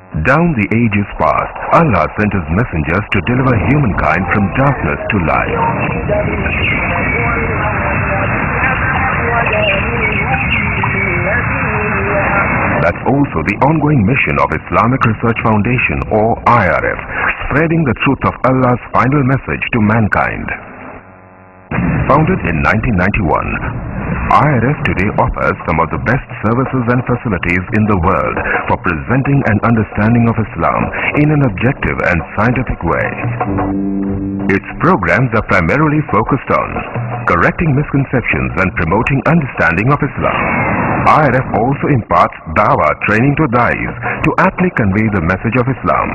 Down the ages past, Allah sent His messengers to deliver humankind from darkness to light. That's also the ongoing mission of Islamic Research Foundation, or IRF, spreading the truth of Allah's final message to mankind. Founded in 1991, IRF today offers some of the best services and facilities in the world for presenting an understanding of Islam in an objective and scientific way. Its programs are primarily focused on correcting misconceptions and promoting understanding of Islam. IRF also imparts dawah training to da'is to aptly convey the message of Islam.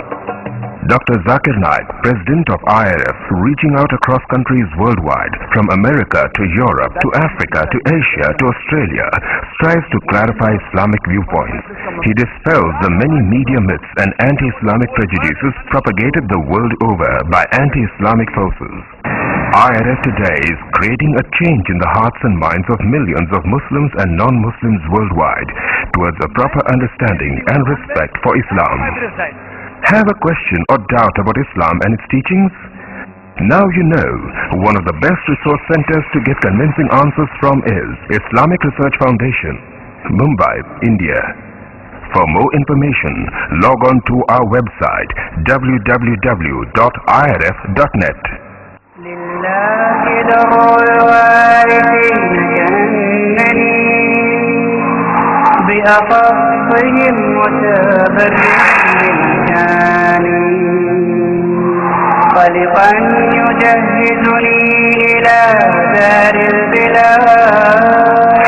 Dr. Zakir Naik, President of IRF, reaching out across countries worldwide, from America to Europe to Africa to Asia to Australia, strives to clarify Islamic viewpoints. He dispels the many media myths and anti-Islamic prejudices propagated the world over by anti-Islamic forces. IRF today is creating a change in the hearts and minds of millions of Muslims and non-Muslims worldwide towards a proper understanding and respect for Islam. Have a question or doubt about Islam and its teachings? Now you know, one of the best resource centers to get convincing answers from is Islamic Research Foundation, Mumbai, India. For more information, log on to our website www.irf.net. خالقا يجهزني إلى دار البلاد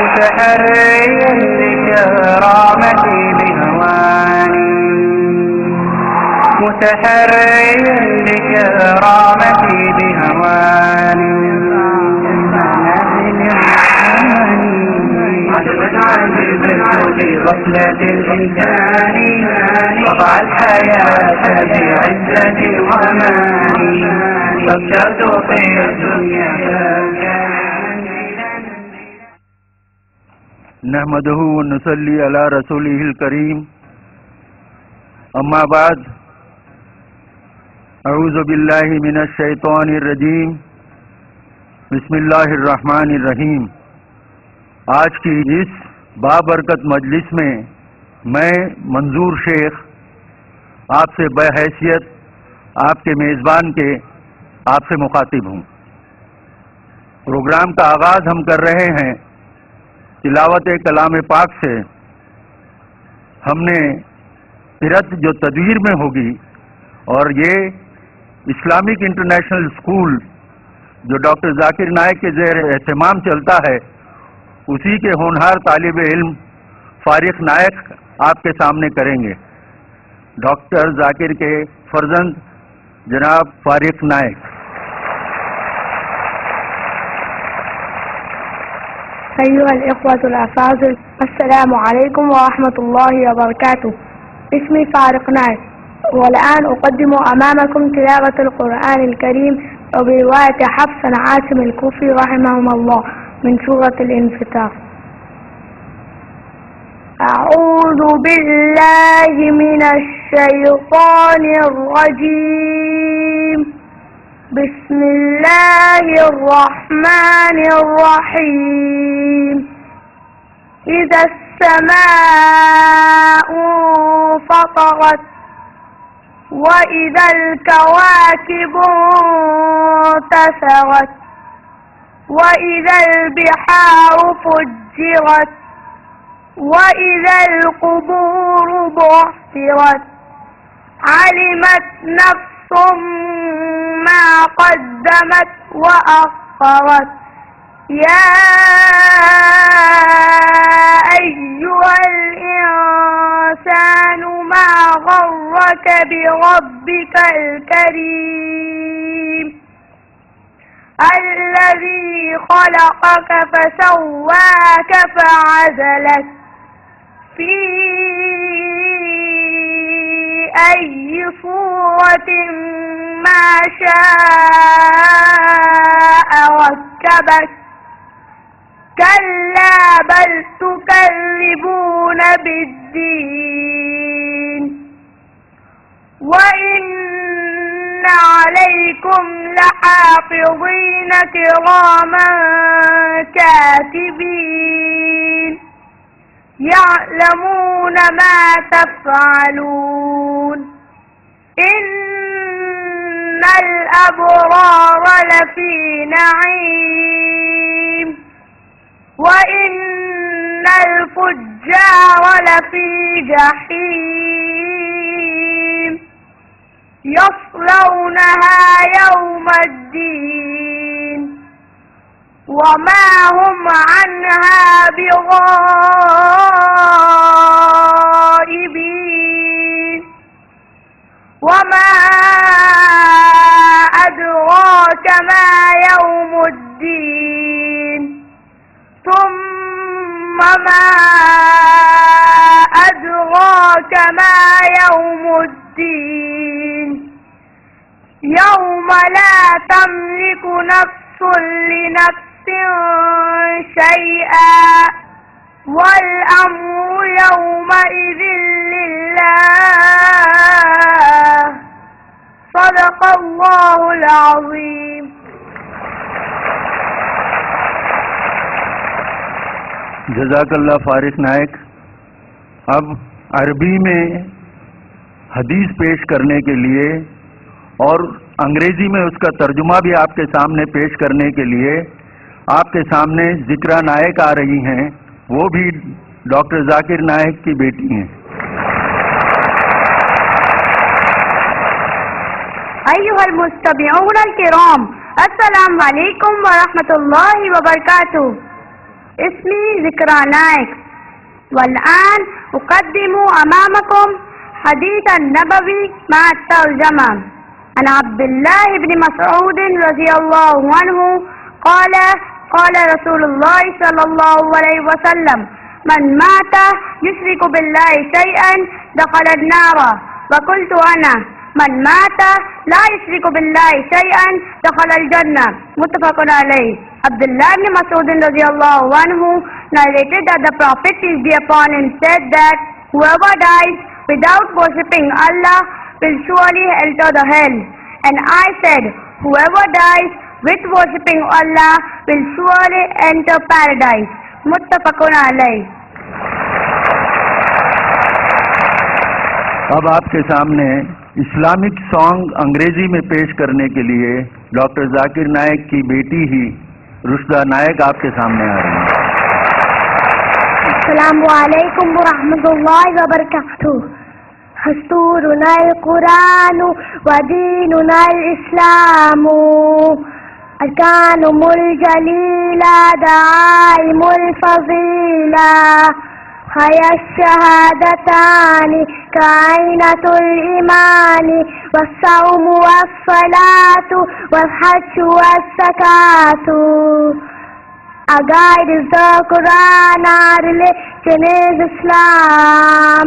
متحريا لكرامتي بهواني متحريا لكرامتي بهواني غفلة الإنسان وضع الحياة بعزة وأمان فكرت في الدنيا نحمده ونصلي على رسوله الكريم أما بعد أعوذ بالله من الشيطان الرجيم بسم الله الرحمن الرحیم. آج کی اس بابرکت مجلس میں منظور شیخ آپ سے بحیثیت آپ کے میزبان کے آپ سے مخاطب ہوں. پروگرام کا آغاز ہم کر رہے ہیں تلاوت کلام پاک سے. ہم نے قرأت جو تدویر میں ہوگی اور یہ اسلامک انٹرنیشنل اسکول جو ڈاکٹر ذاکر نائک کے زیر اہتمام چلتا ہے اسی کے ہونہار طالب علم فارق نائک آپ کے سامنے کریں گے. ڈاکٹر ذاکر کے فرزند جناب فارق نائک. أيها الإخوة الأفاضل، السلام عليكم ورحمة الله وبركاته. اسمي فارق نائك، والآن أقدم أمامكم تلاوة القرآن الكريم برواية حفص عن عاصم الكوفي رحمهم الله من سورة الانفطار. أعوذ بالله من الشيطان الرجيم. بسم الله الرحمن الرحيم. إذا السماء انفطرت وإذا الكواكب انتثرت وإذا البحار فجرت وإذا القبور بعثرت علمت نفس ما قدمت وأخرت. يا أيها الإنسان ما غرك بربك الكريم الذي خلقك فسواك فعدلك في أي صورة ما شاء ركبك. كلا بل تكذبون بالدين حافظين كراما كاتبين يعلمون ما تفعلون إن الأبرار لفي نعيم وإن الفجار لفي جحيم يصلونها يوم الدين وما هم عنها بغائبين وما أدراك ما يوم الدين ثم ما أدراك ما يوم الدين يوم لا تملك نفس لنفس شيئا والأمر يومئذ لله صدق الله العظيم. جزاک اللہ فارق نائک. اب عربی میں حدیث پیش کرنے کے لیے اور انگریزی میں اس کا ترجمہ بھی آپ کے سامنے پیش کرنے کے لیے آپ کے سامنے ذکرہ نائک آ رہی ہیں. وہ بھی ڈاکٹر ذاکر نائک کی بیٹی ہیں. أيها المستمعون الكرام السلام عليكم ورحمة الله وبركاته. اسمي ذكرى نائك والآن أقدم أمامكم حديث النبوي مع الترجمة عن عبد الله بن مسعود رضي الله عنه قال قال رسول الله صلى الله عليه وسلم من مات يشرك بالله شيئا دخل النار وقلت أنا من مات لا يشرك بالله شيئا دخل الجنة متفق عليه. Abdullah ibn Mas'ud radiyallahu anhu narrated that the Prophet peace be upon him said that whoever dies without worshipping Allah will surely enter the hell. And I said, whoever dies with worshipping Allah will surely enter paradise. Muttafaqun alayh. اب آپ کے سامنے Islamic song انگریزی میں پیش کرنے کے لیے ڈاکٹر ذاکر نائک کی بیٹی ہی رشدہ نائک آپ کے سامنے آ رہی ہیں. السلام علیکم ورحمۃ اللہ وبرکاتہ. دستورنا القرآن ودیننا الاسلام ارکانم الجلیلہ دعائم الفضیلہ حیا الشہادتان کائنۃ الایمان والصوم والصلاۃ والحج والزکاۃ. Our guide is the Quran, our religion is Islam.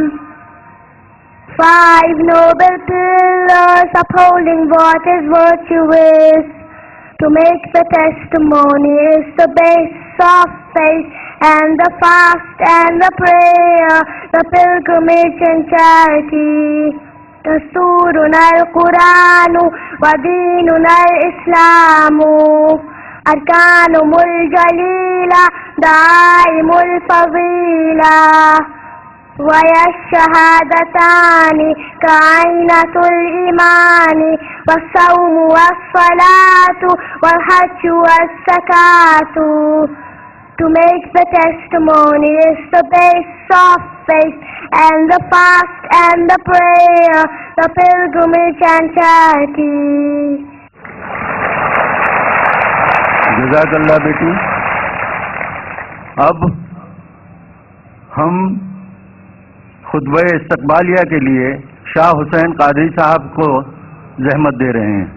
5 noble pillars upholding what is virtuous. To make the testimony is the basis of faith, and the fast and the prayer, the pilgrimage and charity. Dasturuna al-Quranu wa deenuna al-Islamu أركانهم الجليلة دعائم الفضيلة وهي الشهادتان كعينة الإيمان والصوم والصلاة والحج والزكاة. To make the testimony is the basis of faith, and the fast and the prayer, the pilgrimage and charity. جزاک اللہ بیٹی. اب ہم خطبہ استقبالیہ کے لیے شاہ حسین قادری صاحب کو زحمت دے رہے ہیں.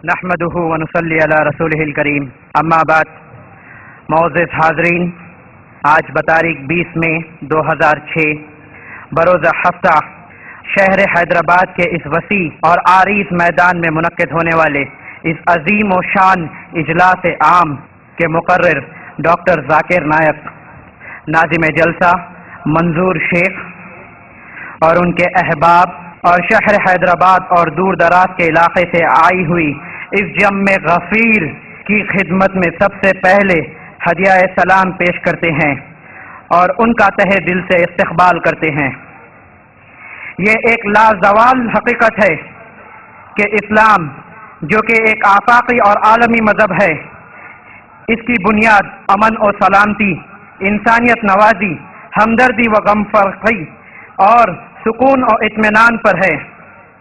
نحمدہ ونصلی علی رسولہ الکریم. اما بعد، معزز حاضرین، آج بتاریخ 20 مئی 2006 بروز ہفتہ شہر حیدرآباد کے اس وسیع اور عریض میدان میں منعقد ہونے والے اس عظیم و شان اجلاس عام کے مقرر ڈاکٹر ذاکر نائک، ناظم جلسہ منظور شیخ اور ان کے احباب اور شہر حیدرآباد اور دور دراز کے علاقے سے آئی ہوئی इस जम में गफीर की खिदमत में सबसे पहले हदिया सलाम पेश करते हैं और उनका तहे दिल से इस्तकबाल करते हैं। ये एक लाजवाल हकीकत है कि इस्लाम, जो कि एक आफाकी और आलमी मजहब है, इसकी बुनियाद अमन और सलामती, इंसानियत नवाजी, हमदर्दी व गमफरगी और सुकून और इत्मीनान पर है।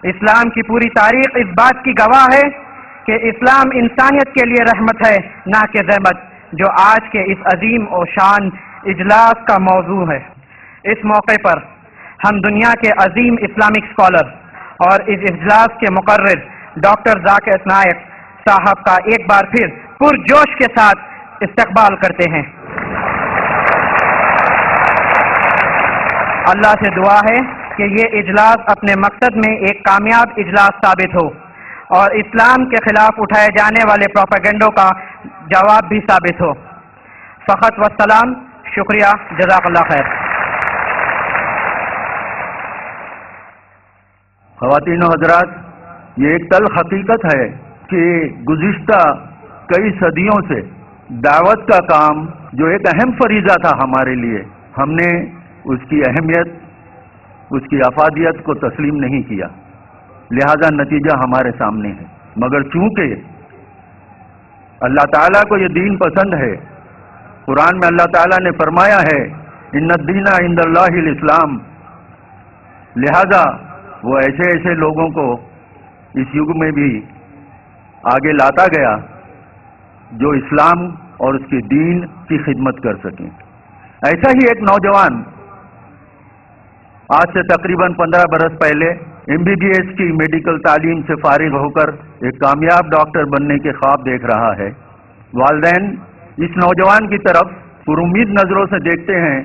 इस्लाम की पूरी तारीख इस बात की गवाह है कि इस्लाम इंसानियत के लिए रहमत है, ना कि ज़हमत, जो आज के इस अजीम और शान इजलास का मौजू है। इस मौके पर हम दुनिया के अजीम इस्लामिक स्कॉलर और इस इजलास के मुकर्रिर डॉक्टर जाकिर नायक साहब का एक बार फिर पुरजोश के साथ इस्तकबाल करते हैं। अल्लाह से दुआ है कि ये इजलास अपने मकसद में एक कामयाब इजलास साबित हो और इस्लाम के खिलाफ उठाए जाने वाले प्रोपेगेंडो का जवाब भी साबित हो। फ़क़त व सलाम, शुक्रिया, जज़ाकल्लाह खैर। ख़वातीन और हज़रात, ये एक तल्ख़ हकीकत है कि गुज़िश्ता कई सदियों से दावत का काम, जो एक अहम फरीज़ा था हमारे लिए, हमने उसकी अहमियत, उसकी अफादियत को तस्लीम नहीं किया, लिहाजा नतीजा हमारे सामने है। मगर चूंकि अल्लाह ताला को ये दीन पसंद है, कुरान में अल्लाह ताला ने फरमाया है इन्नद्दीना इंदल्लाहिल इस्लाम, लिहाजा वो ऐसे ऐसे लोगों को इस युग में भी आगे लाता गया जो इस्लाम और उसके दीन की खिदमत कर सकें। ऐसा ही एक नौजवान आज से तकरीबन 15 बरस पहले MBBS की मेडिकल तालीम से फारिग होकर एक कामयाब डॉक्टर बनने के ख्वाब देख रहा है। वालिदैन इस नौजवान की तरफ पुरुम्मीद नज़रों से देखते हैं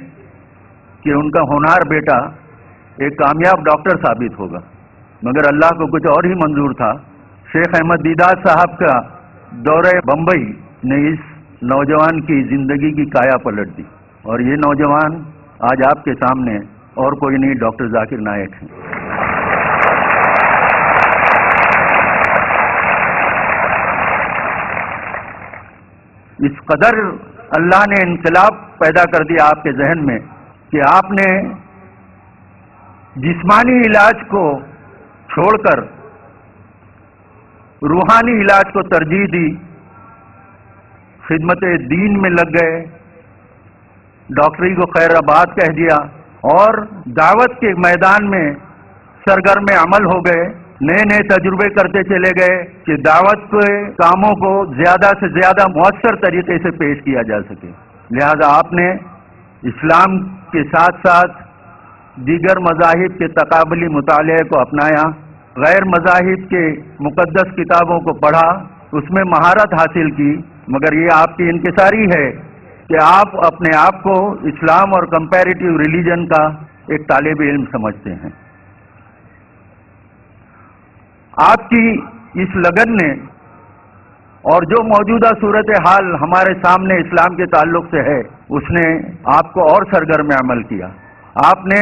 कि उनका होनहार बेटा एक कामयाब डॉक्टर साबित होगा, मगर अल्लाह को कुछ और ही मंजूर था। शेख अहमद दीदार साहब का दौरे बम्बई ने इस नौजवान की जिंदगी की काया पलट दी और ये नौजवान आज आपके सामने और कोई नहीं, डॉक्टर जाकिर नायक हैं। इस कदर अल्लाह ने इनकलाब पैदा कर दिया आपके जहन में कि आपने जिस्मानी इलाज को छोड़कर रूहानी इलाज को तरजीह दी, खिदमत दीन में लग गए, डॉक्टरी को खैराबाद कह दिया और दावत के मैदान में सरगर्म अमल हो गए। नए नए तजुर्बे करते चले गए कि दावत के कामों को ज्यादा से ज्यादा मौसर तरीके से पेश किया जा सके। लिहाजा आपने इस्लाम के साथ साथ दीगर मज़ाहिब के तकाबली मुताले को अपनाया, गैर मज़ाहिब के मुक़द्दस किताबों को पढ़ा, उसमें महारत हासिल की। मगर ये आपकी इंकिसारी है कि आप अपने आप को इस्लाम और कंपैरेटिव रिलीजन का एक तालिब इल्म समझते हैं। आपकी इस लगन ने और जो मौजूदा सूरत हाल हमारे सामने इस्लाम के ताल्लुक से है, उसने आपको और सरगर्म अमल किया। आपने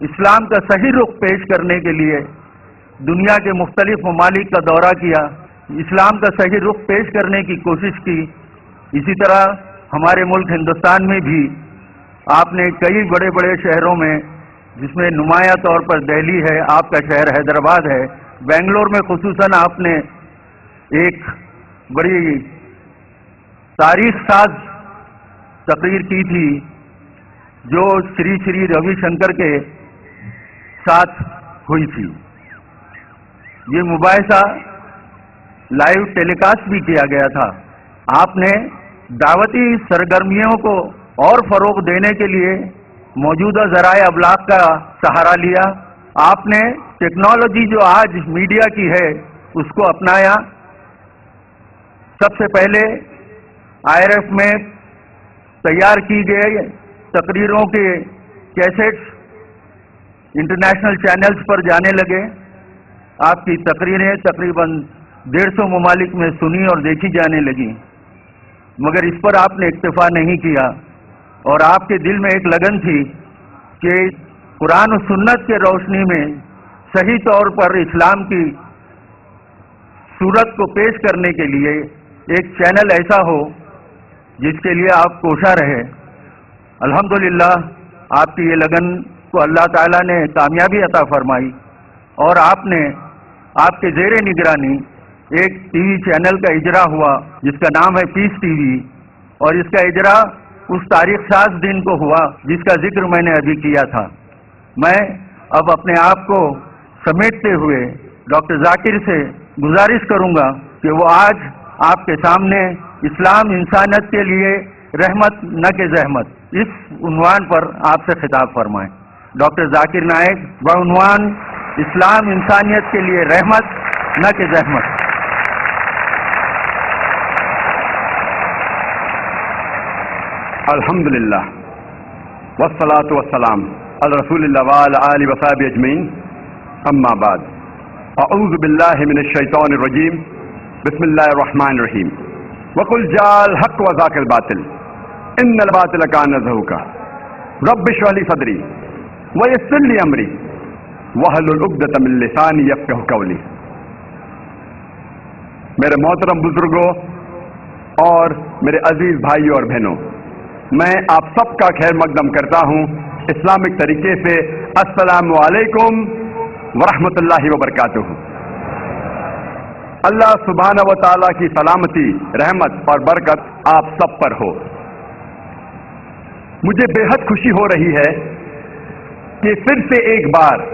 इस्लाम का सही रुख पेश करने के लिए दुनिया के मुख्तलिफ ममालिक का दौरा किया, इस्लाम का सही रुख पेश करने की कोशिश की। इसी तरह हमारे मुल्क हिंदुस्तान में भी आपने कई बड़े बड़े शहरों में, जिसमें नुमाया तौर पर दिल्ली है, आपका शहर हैदराबाद है, बेंगलोर में खुसूसन आपने एक बड़ी तारीख साज तकरीर की थी जो श्री श्री रविशंकर के साथ हुई थी। ये मुबाहिसा लाइव टेलीकास्ट भी किया गया था। आपने दावती सरगर्मियों को और फरोग देने के लिए मौजूदा ज़राए अबलाग का सहारा लिया। आपने टेक्नोलॉजी जो आज मीडिया की है उसको अपनाया। सबसे पहले IRF में तैयार की गई तकरीरों के कैसेट्स इंटरनेशनल चैनल्स पर जाने लगे। आपकी तकरीरें तकरीबन 150 ममालिक में सुनी और देखी जाने लगी, मगर इस पर आपने इक्तफा नहीं किया और आपके दिल में एक लगन थी कि कुरान और सुन्नत के रोशनी में सही तौर पर इस्लाम की सूरत को पेश करने के लिए एक चैनल ऐसा हो जिसके लिए आप कोशा रहे। अल्हम्दुलिल्लाह आपकी ये लगन को अल्लाह ताला ने कामयाबी अता फरमाई और आपने आपके ज़ेरे निगरानी एक टीवी चैनल का इजरा हुआ जिसका नाम है पीस टीवी, और इसका इजरा उस तारीख 7 दिन को हुआ जिसका जिक्र मैंने अभी किया था। मैं अब अपने आप को समेटते हुए डॉक्टर जाकिर से गुजारिश करूंगा कि वो आज आपके सामने इस्लाम इंसानियत के लिए रहमत न के जहमत इस उन्वान पर आपसे खिताब फरमाएं। डॉक्टर जाकिर नायक बउन्वान इस्लाम इंसानियत के लिए रहमत न के जहमत। अल्हम्दुलिल्लाह वस्सलातु वस्सलाम अला रसूलिल्लाह व अला आलिहि व सहबिहि अजमईन, अम्मा बाद। अऊज़ु बिल्लाहि मिनश शैतानिर रजीम, बिस्मिल्लाहिर रहमानिर रहीम। वकुल जाल हक़ व ज़ाक़िल बातिल, इन्नल बातिल कान ज़हूक़ा। रब्बि इश्रह ली सदरी व यस्सिर ली अमरी वहलुल उक़दतम मिन लिसानी यफ़क़हू क़ौली। मेरे मोहतरम बुजुर्गों और मेरे अजीज भाइयों और बहनों, मैं आप सबका खैर मकदम करता हूँ इस्लामिक तरीके से। अस्सलामु अलैकुम वरहमतुल्लाहि वबरकातुहू। अल्लाह सुब्हानहू व तआला की सलामती, रहमत और बरकत आप सब पर हो। मुझे बेहद खुशी हो रही है कि फिर से एक बार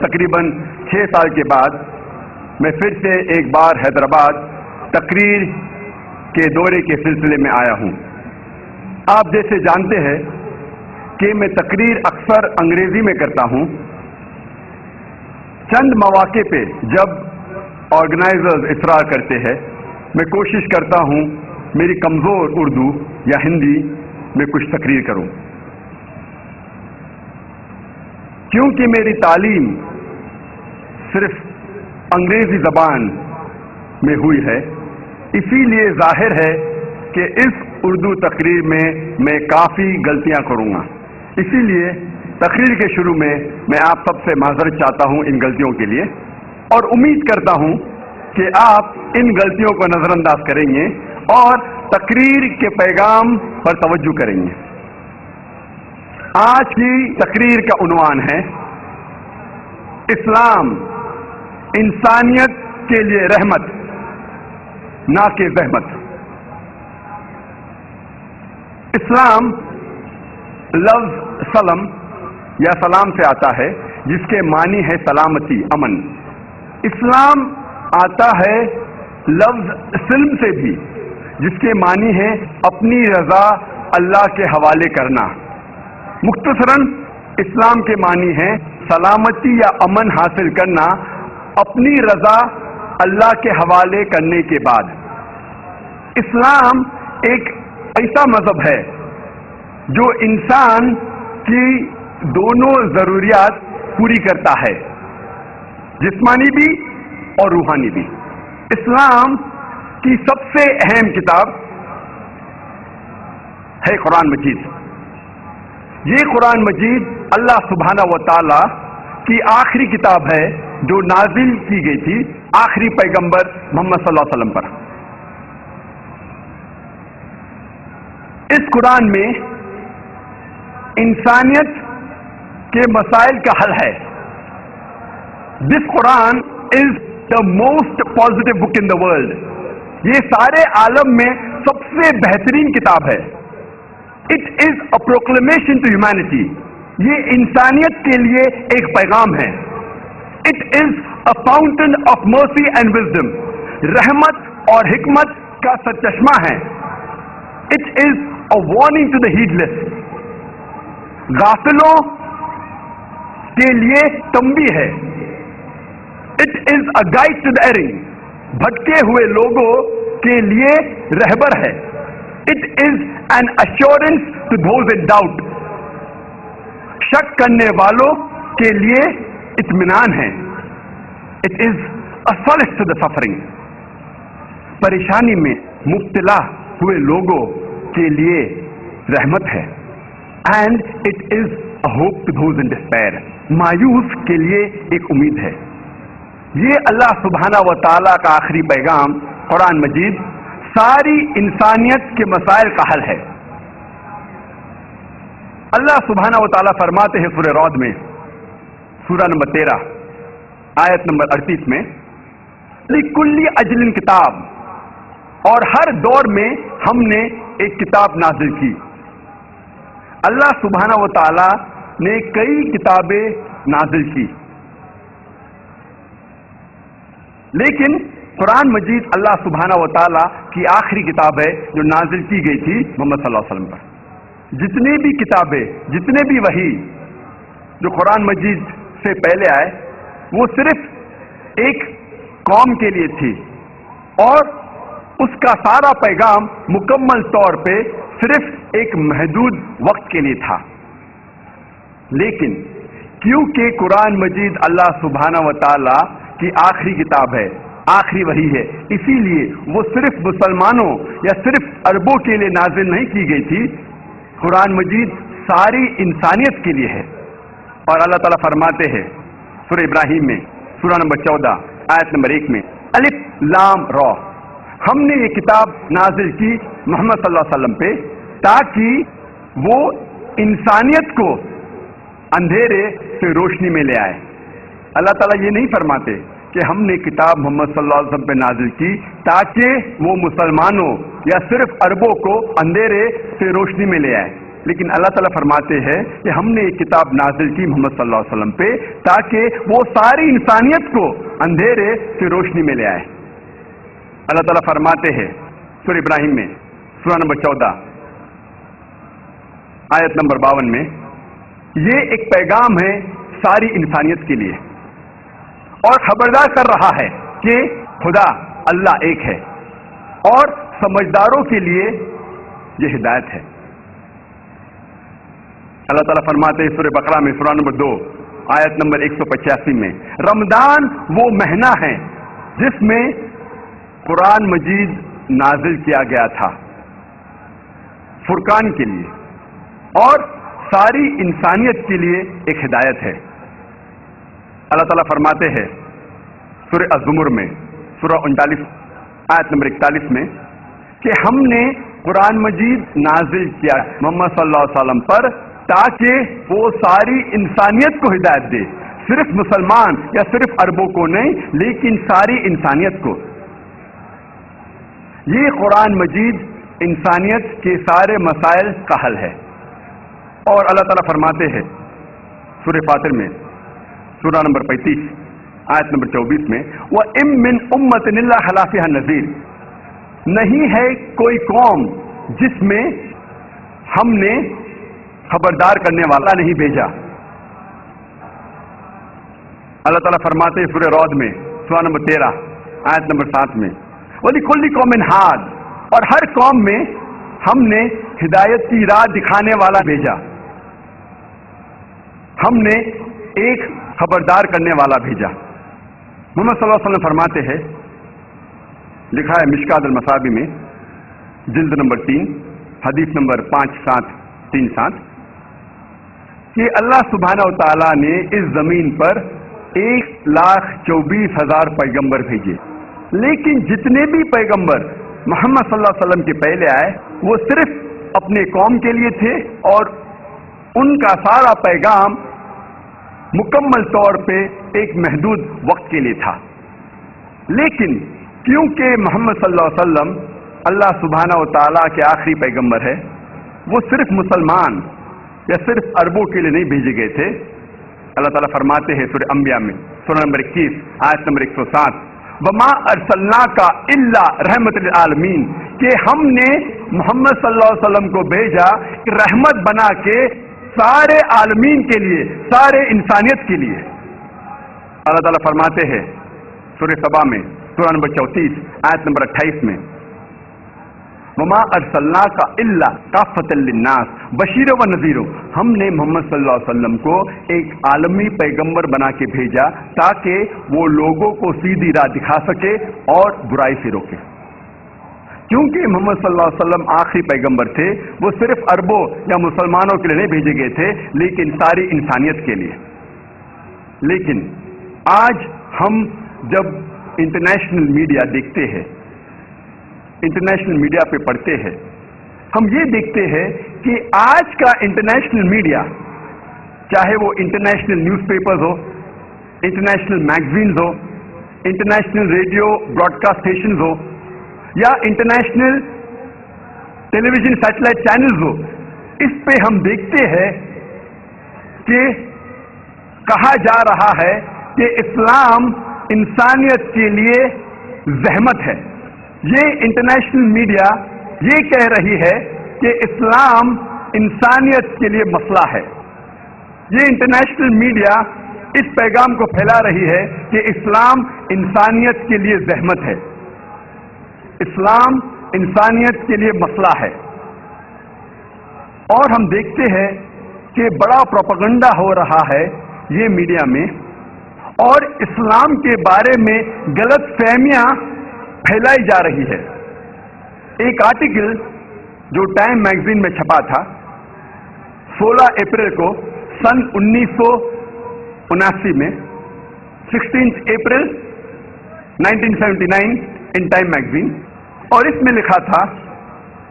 तकरीबन 6 साल के बाद मैं फिर से एक बार हैदराबाद तकरीर के दौरे के सिलसिले में आया हूँ। आप जैसे जानते हैं कि मैं तकरीर अक्सर अंग्रेजी में करता हूँ। चंद मौके पे जब ऑर्गेनाइजर्स इसरार करते हैं, मैं कोशिश करता हूँ मेरी कमज़ोर उर्दू या हिंदी में कुछ तकरीर करूँ। क्योंकि मेरी तालीम सिर्फ अंग्रेजी ज़बान में हुई है, इसीलिए जाहिर है कि इस उर्दू तकरीर में मैं काफ़ी गलतियां करूंगा। इसीलिए तकरीर के शुरू में मैं आप सबसे माजरत चाहता हूं इन गलतियों के लिए, और उम्मीद करता हूं कि आप इन गलतियों को नज़रअंदाज करेंगे और तकरीर के पैगाम पर तवज्जो करेंगे। आज की तकरीर का उन्वान है इस्लाम इंसानियत के लिए रहमत ना के जहमत। इस्लाम लफ्ज सलम या सलाम से आता है, जिसके मानी है सलामती, अमन। इस्लाम आता है लफ्ज सिल्म से भी, जिसके मानी है अपनी रजा अल्लाह के हवाले करना। मुख्तसरन इस्लाम के मानी है सलामती या अमन हासिल करना अपनी रजा अल्लाह के हवाले करने के बाद। इस्लाम एक ऐसा मजहब है जो इंसान की दोनों जरूरियात पूरी करता है, जिस्मानी भी और रूहानी भी। इस्लाम की सबसे अहम किताब है कुरान मजीद। ये कुरान मजीद अल्लाह सुब्हानहू व तआला की आखिरी किताब है जो नाजिल की गई थी आखिरी पैगंबर मोहम्मद सल्लल्लाहु अलैहि वसल्लम पर। इस कुरान में इंसानियत के मसाइल का हल है। This Quran is the most positive book in the world. ये सारे आलम में सबसे बेहतरीन किताब है। It is a proclamation to humanity. ये इंसानियत के लिए एक पैगाम है। It is a fountain of mercy and wisdom. रहमत और हिकमत का सरचश्मा है। It is a warning to the heedless. गाफिलों के लिए तंबीह है। It is a guide to the erring. भटके हुए लोगों के लिए रहबर है। It is an assurance to those in doubt. शक करने वालों के लिए इत्मीनान है। It is a solace to the suffering. परेशानी में मुब्तला हुए लोगों के लिए रहमत है। And it is a hope to those in despair. मायूस के लिए एक उम्मीद है। یہ اللہ سبحانہ و تعالیٰ کا آخری پیغام قرآن مجید ساری انسانیت کے مسائل کا حل ہے۔ اللہ سبحانہ و تعالیٰ فرماتے ہیں سورہ رعد میں، سورہ نمبر 13 آیت نمبر 38 میں، لِكُلِّ أَجْلٍ کتاب، اور ہر دور میں ہم نے ایک کتاب نازل کی۔ اللہ سبحانہ و تعالیٰ نے کئی کتابیں نازل کی، لیکن قرآن مجید اللہ سبحانہ و تعالیٰ کی آخری کتاب ہے جو نازل کی گئی تھی محمد صلی اللہ علیہ وسلم پر۔ جتنی بھی کتابیں، جتنے بھی وحی جو قرآن مجید سے پہلے آئے، وہ صرف ایک قوم کے لیے تھی، اور اس کا سارا پیغام مکمل طور پہ صرف ایک محدود وقت کے لیے تھا۔ لیکن کیونکہ قرآن مجید اللہ سبحانہ و تعالیٰ کی آخری کتاب ہے، آخری وحی ہے، اسی لیے وہ صرف مسلمانوں یا صرف عربوں کے لیے نازل نہیں کی گئی تھی، قرآن مجید ساری انسانیت کے لیے ہے۔ اور اللہ تعالیٰ فرماتے ہیں سورہ ابراہیم میں، سورہ نمبر 14 آیت نمبر 1 میں، الف لام را، ہم نے یہ کتاب نازل کی محمد صلی اللہ علیہ وسلم پہ تاکہ وہ انسانیت کو اندھیرے سے روشنی میں لے آئے۔ اللہ تعالیٰ یہ نہیں فرماتے کہ ہم نے کتاب محمد صلی اللہ علیہ وسلم پہ نازل کی تاکہ وہ مسلمانوں یا صرف عربوں کو اندھیرے سے روشنی میں لے آئے، لیکن اللہ تعالیٰ فرماتے ہیں کہ ہم نے یہ کتاب نازل کی محمد صلی اللہ علیہ وسلم پہ تاکہ وہ ساری انسانیت کو اندھیرے سے روشنی میں لے آئے۔ اللہ تعالیٰ فرماتے ہیں سورہ ابراہیم میں، سورہ نمبر 14 آیت نمبر 52 میں، یہ ایک پیغام ہے ساری انسانیت کے لیے، اور خبردار کر رہا ہے کہ خدا اللہ ایک ہے، اور سمجھداروں کے لیے یہ ہدایت ہے۔ اللہ تعالیٰ فرماتے ہیں سورہ بقرہ میں، سورہ نمبر 2 آیت نمبر 185 میں، رمضان وہ مہینہ ہے جس میں قرآن مجید نازل کیا گیا تھا فرقان کے لیے اور ساری انسانیت کے لیے ایک ہدایت ہے۔ اللہ تعالیٰ فرماتے ہیں سورہ الزمر میں، سورہ 39 آیت نمبر 41 میں، کہ ہم نے قرآن مجید نازل کیا محمد صلی اللہ علیہ وسلم پر تاکہ وہ ساری انسانیت کو ہدایت دے، صرف مسلمان یا صرف عربوں کو نہیں، لیکن ساری انسانیت کو۔ یہ قرآن مجید انسانیت کے سارے مسائل کا حل ہے۔ اور اللہ تعالیٰ فرماتے ہیں سورہ فاطر میں، سورہ نمبر 35 آیت نمبر 24 میں، وَإِن مِّنْ أُمَّةٍ إِلَّا خَلَا فِيهَا النَّذِيرُ، نہیں ہے کوئی قوم جس میں ہم نے خبردار کرنے والا نہیں بھیجا۔ اللہ تعالیٰ فرماتے ہیں سورہ رعد میں، سورہ نمبر 13 آیت نمبر 7 میں، وَلِكُلِّ قَوْمٍ هَادٍ، اور ہر قوم میں ہم نے ہدایت کی راہ دکھانے والا بھیجا، ہم نے ایک خبردار کرنے والا بھیجا۔ محمد صلی اللہ علیہ وسلم فرماتے ہیں، لکھا ہے مشکات المصابیح میں جلد نمبر 3 حدیث نمبر 5737، کہ اللہ سبحانہ و تعالیٰ نے اس زمین پر 1,24,000 پیغمبر بھیجے، لیکن جتنے بھی پیغمبر محمد صلی اللہ علیہ وسلم کے پہلے آئے وہ صرف اپنے قوم کے لیے تھے، اور ان کا سارا پیغام مکمل طور پہ ایک محدود وقت کے لیے تھا۔ لیکن کیونکہ محمد صلی اللہ علیہ وسلم اللہ سبحانہ و تعالیٰ کے آخری پیغمبر ہے، وہ صرف مسلمان یا صرف عربوں کے لیے نہیں بھیجے گئے تھے۔ اللہ تعالیٰ فرماتے ہیں سورہ انبیاء میں، سورہ نمبر 21 آیت نمبر 107، وَمَا أَرْسَلْنَاكَ إِلَّا رَحْمَةً لِلْعَالَمِينَ، کہ ہم نے محمد صلی اللہ علیہ وسلم کو بھیجا رحمت بنا کے سارے عالمین کے لیے، سارے انسانیت کے لیے۔ اللہ تعالیٰ فرماتے ہیں سورہ سبا میں، سورہ نمبر 34 آیت نمبر 28 میں، وَمَا أَرْسَلْنَاكَ إِلَّا كَافَّةً لِلنَّاسِ بَشِيرًا وَنَذِيرًا، ہم نے محمد صلی اللہ علیہ وسلم کو ایک عالمی پیغمبر بنا کے بھیجا تاکہ وہ لوگوں کو سیدھی راہ دکھا سکے اور برائی سے روکے۔ کیونکہ محمد صلی اللہ علیہ وسلم آخری پیغمبر تھے، وہ صرف عربوں یا مسلمانوں کے لیے نہیں بھیجے گئے تھے، لیکن ساری انسانیت کے لیے۔ لیکن آج ہم जब इंटरनेशनल मीडिया देखते हैं, इंटरनेशनल मीडिया पे पढ़ते हैं, हम ये देखते हैं कि आज का इंटरनेशनल मीडिया, चाहे वो इंटरनेशनल न्यूज़पेपर्स हो, इंटरनेशनल मैगजीन्स हो, इंटरनेशनल रेडियो ब्रॉडकास्ट स्टेशंस हो, या इंटरनेशनल टेलीविजन सैटेलाइट चैनल्स हो, इस पे हम देखते हैं कि कहा जा रहा है कि इस्लाम इंसानियत के लिए ज़हमत है। ये इंटरनेशनल मीडिया ये कह रही है कि इस्लाम इंसानियत के लिए मसला है। ये इंटरनेशनल मीडिया इस पैगाम को फैला रही है कि इस्लाम इंसानियत के लिए ज़हमत है, इस्लाम इंसानियत के लिए मसला है। और हम देखते हैं कि बड़ा प्रोपेगेंडा हो रहा है ये मीडिया में, और इस्लाम के बारे में गलत फहमियां फैलाई जा रही है। एक आर्टिकल जो टाइम मैगजीन में छपा था 16 अप्रैल को सन 1979 में, 16 अप्रैल 1979 इन टाइम मैगजीन, और इसमें लिखा था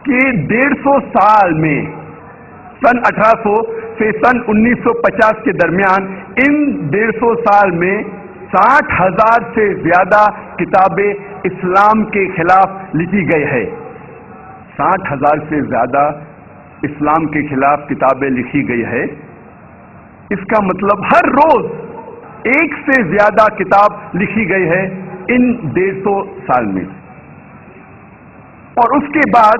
कि 150 साल में, सन 1800 से सन 1950 के दरमियान, इन 150 साल में 60,000 से ज्यादा किताबें इस्लाम के खिलाफ लिखी गई है। 60,000 से ज्यादा इस्लाम के खिलाफ किताबें लिखी गई है। इसका मतलब हर रोज एक से ज्यादा किताब लिखी गई है इन 150 साल में, और उसके बाद